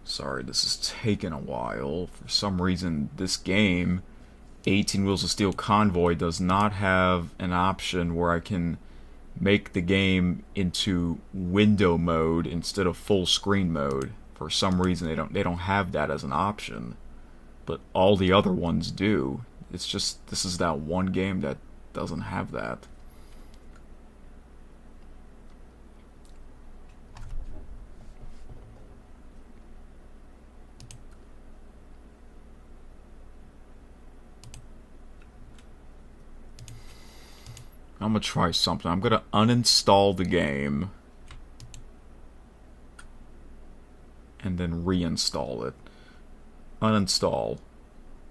Sorry, this is taking a while. For some reason, this game, 18 Wheels of Steel Convoy, does not have an option where I can make the game into window mode instead of full screen mode. For some reason, they don't have that as an option, but all the other ones do. It's just this is that one game that doesn't have that. I'm gonna try something. I'm gonna uninstall the game and then reinstall it. Uninstall,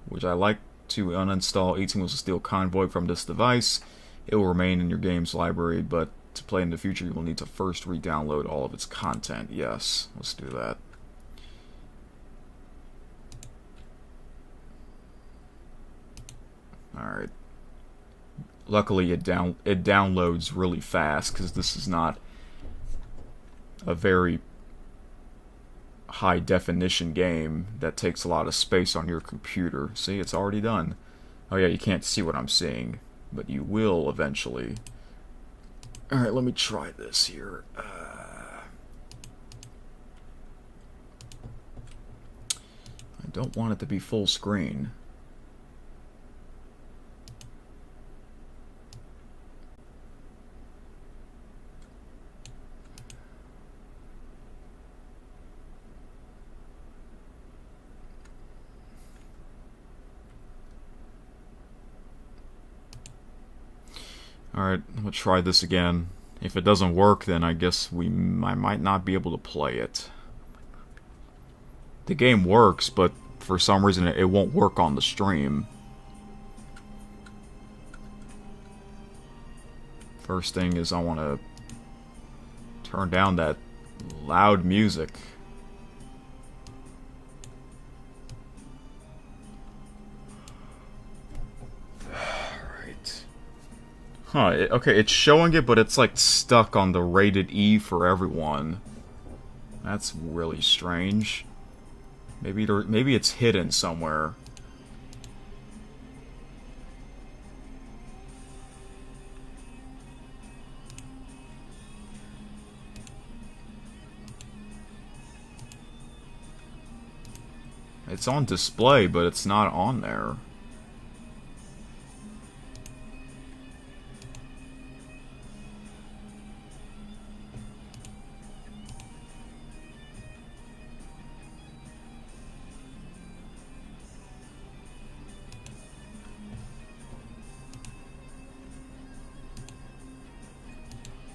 which I like to uninstall 18 Wheels of Steel Convoy from this device. It will remain in your game's library, but to play in the future, you will need to first re-download all of its content. Yes, let's do that. Alright. Luckily, it downloads really fast, because this is not a very high definition game that takes a lot of space on your computer. See, it's already done. Oh yeah, you can't see what I'm seeing, but you will eventually. Alright, let me try this here. I don't want it to be full screen. Alright, we'll try this again. If it doesn't work, then I guess I might not be able to play it. The game works, but for some reason it won't work on the stream. First thing is I want to turn down that loud music. Huh, okay, it's showing it, but it's like stuck on the rated E for everyone. That's really strange. Maybe it's hidden somewhere. It's on display, but it's not on there.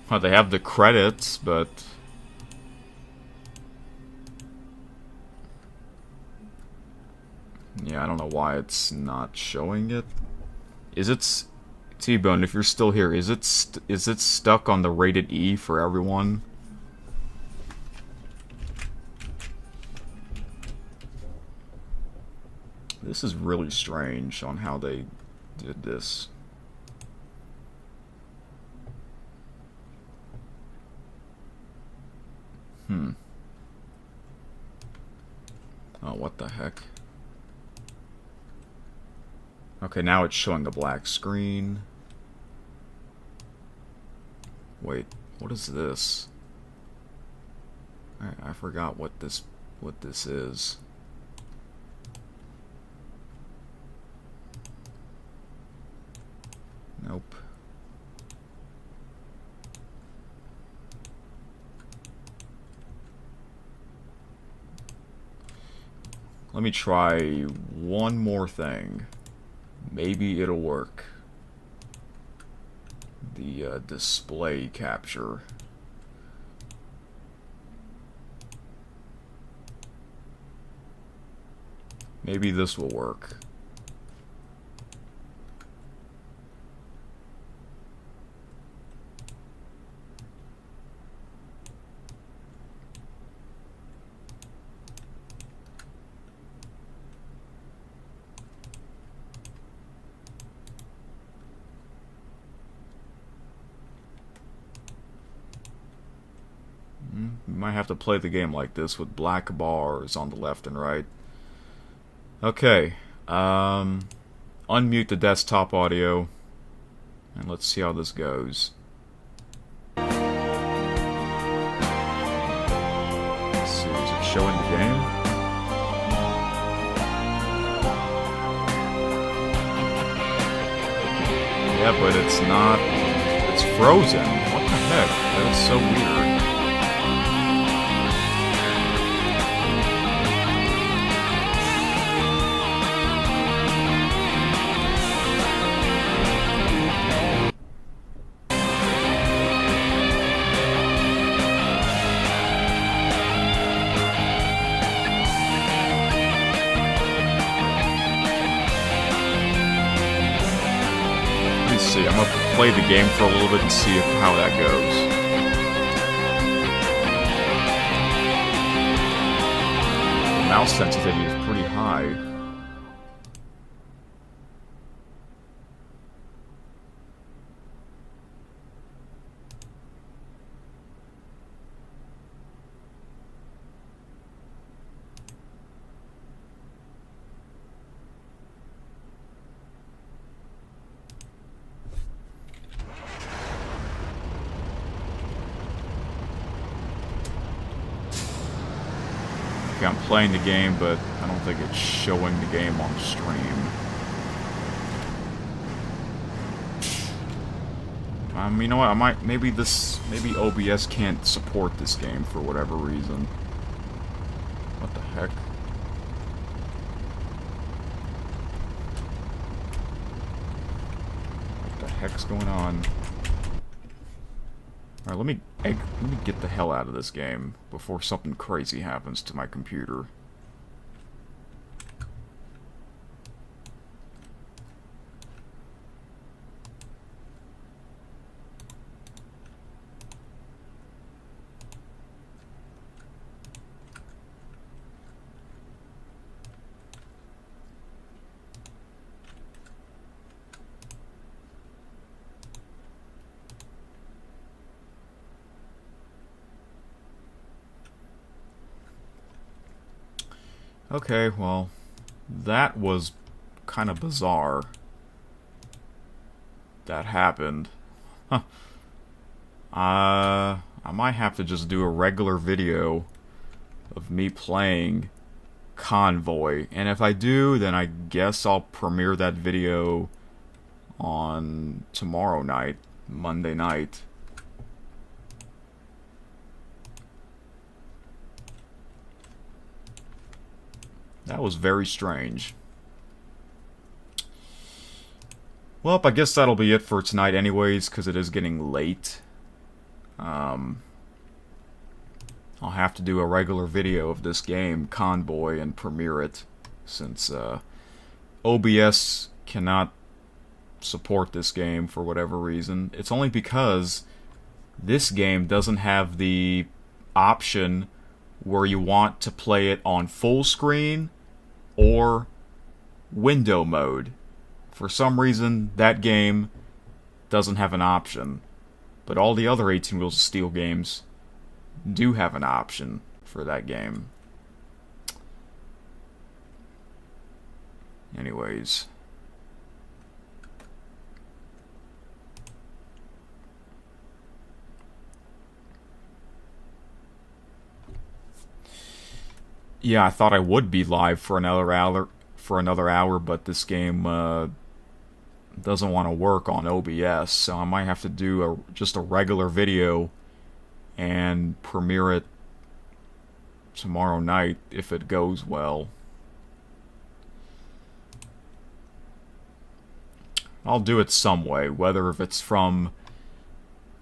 Well, they have the credits, but yeah, I don't know why it's not showing it. Is it T-Bone? If you're still here, is it stuck on the rated E for everyone? This is really strange on how they did this. Oh, what the heck? Okay, now it's showing the black screen. Wait, what is this? I forgot what this is. Nope. Let me try one more thing. Maybe it'll work. The display capture. Maybe this will work. You might have to play the game like this with black bars on the left and right. Okay, unmute the desktop audio, and let's see how this goes. Let's see, is it showing the game? Yeah, but it's not, it's frozen. What the heck? That is so weird. See, I'm gonna play the game for a little bit and see how that goes. The mouse sensitivity is pretty high. Okay, I'm playing the game, but I don't think it's showing the game on stream. You know what? maybe OBS can't support this game for whatever reason. What the heck? What the heck's going on? Alright, let me get the hell out of this game before something crazy happens to my computer. Okay, well, that was kind of bizarre. That happened. Huh. I might have to just do a regular video of me playing Convoy. And if I do, then I guess I'll premiere that video on tomorrow night, Monday night. That was very strange. Well, I guess that'll be it for tonight anyways, because it is getting late. I'll have to do a regular video of this game, Convoy, and premiere it, since OBS cannot support this game for whatever reason. It's only because this game doesn't have the option where you want to play it on full screen or window mode. For some reason, that game doesn't have an option, but all the other 18 Wheels of Steel games do have an option for that game. Anyways. Yeah, I thought I would be live for another hour, but this game doesn't want to work on OBS, so I might have to do just a regular video and premiere it tomorrow night if it goes well. I'll do it some way, whether if it's from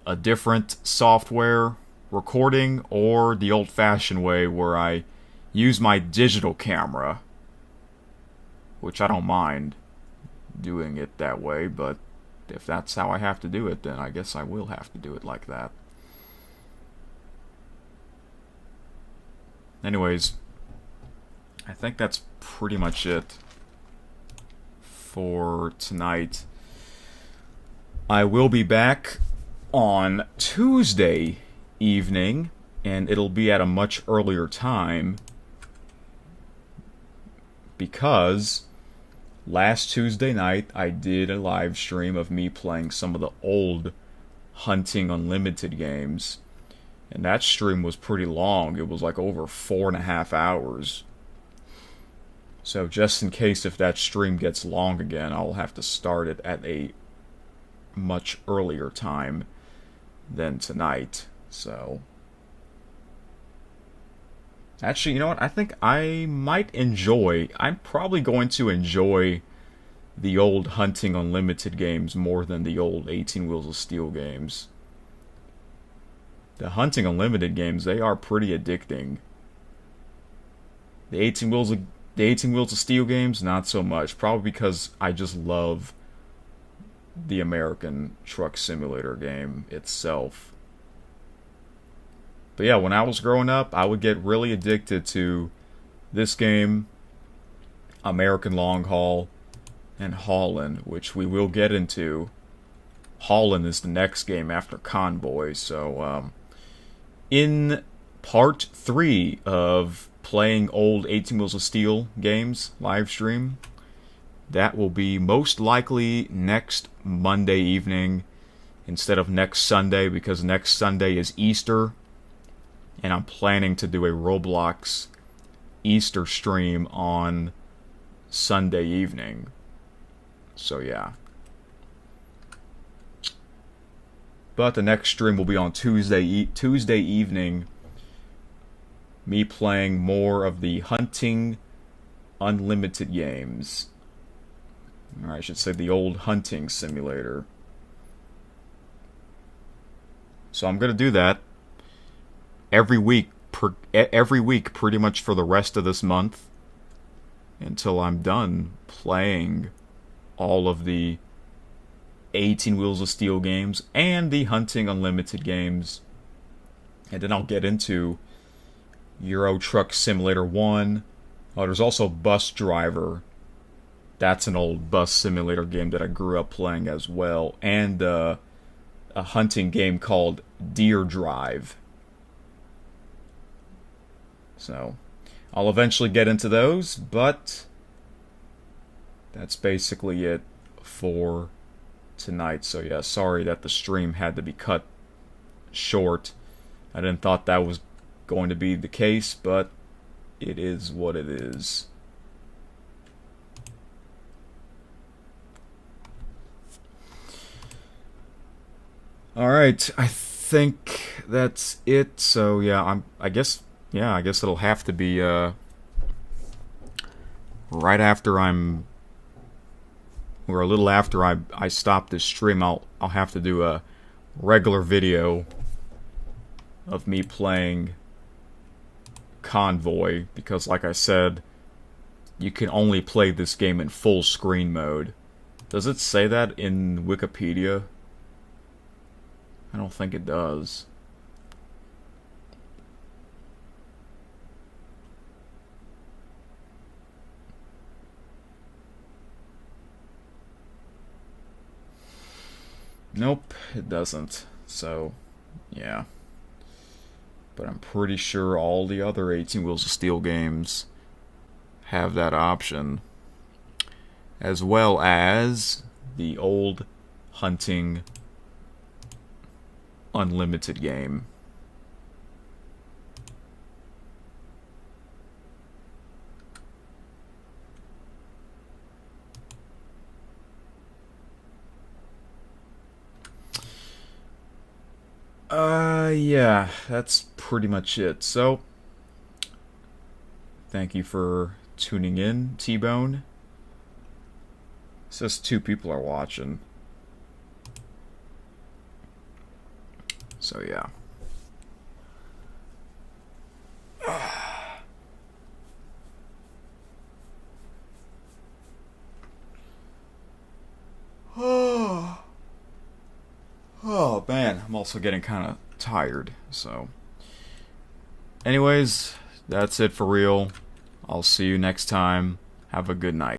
a different software recording or the old-fashioned way where I use my digital camera, which I don't mind doing it that way, but if that's how I have to do it, then I guess I will have to do it like that. Anyways, I think that's pretty much it for tonight. I will be back on Tuesday evening, and it'll be at a much earlier time, because last Tuesday night I did a live stream of me playing some of the old Hunting Unlimited games, and that stream was pretty long. It was like over 4.5 hours. So just in case if that stream gets long again, I'll have to start it at a much earlier time than tonight. So actually, you know what? I think I might enjoy... I'm probably going to enjoy the old Hunting Unlimited games more than the old 18 Wheels of Steel games. The Hunting Unlimited games, they are pretty addicting. The 18 Wheels of Steel games, not so much. Probably because I just love the American Truck Simulator game itself. But yeah, when I was growing up, I would get really addicted to this game, American Long Haul, and Holland, which we will get into. Holland is the next game after Convoy, so in part 3 of playing old 18 Wheels of Steel games live stream, that will be most likely next Monday evening instead of next Sunday, because next Sunday is Easter. And I'm planning to do a Roblox Easter stream on Sunday evening. So yeah. But the next stream will be on Tuesday evening. Me playing more of the Hunting Unlimited games. Or I should say the old hunting simulator. So I'm gonna do that every week, pretty much for the rest of this month, until I'm done playing all of the 18 Wheels of Steel games and the Hunting Unlimited games. And then I'll get into Euro Truck Simulator 1. Oh, there's also Bus Driver. That's an old bus simulator game that I grew up playing as well. And a hunting game called Deer Drive. So, I'll eventually get into those, but that's basically it for tonight. So yeah, sorry that the stream had to be cut short. I didn't thought that was going to be the case, but it is what it is. Alright, I think that's it. So yeah, I guess it'll have to be right after or a little after I stop this stream. I'll have to do a regular video of me playing Convoy, because like I said, you can only play this game in full screen mode. Does it say that in Wikipedia? I don't think it does. Nope, it doesn't. So, yeah. But I'm pretty sure all the other 18 Wheels of Steel games have that option. As well as the old Hunting Unlimited game. Yeah, that's pretty much it. So, thank you for tuning in, T-Bone. It says 2 people are watching. So, yeah. Oh, man, I'm also getting kind of tired, so. Anyways, that's it for real. I'll see you next time. Have a good night.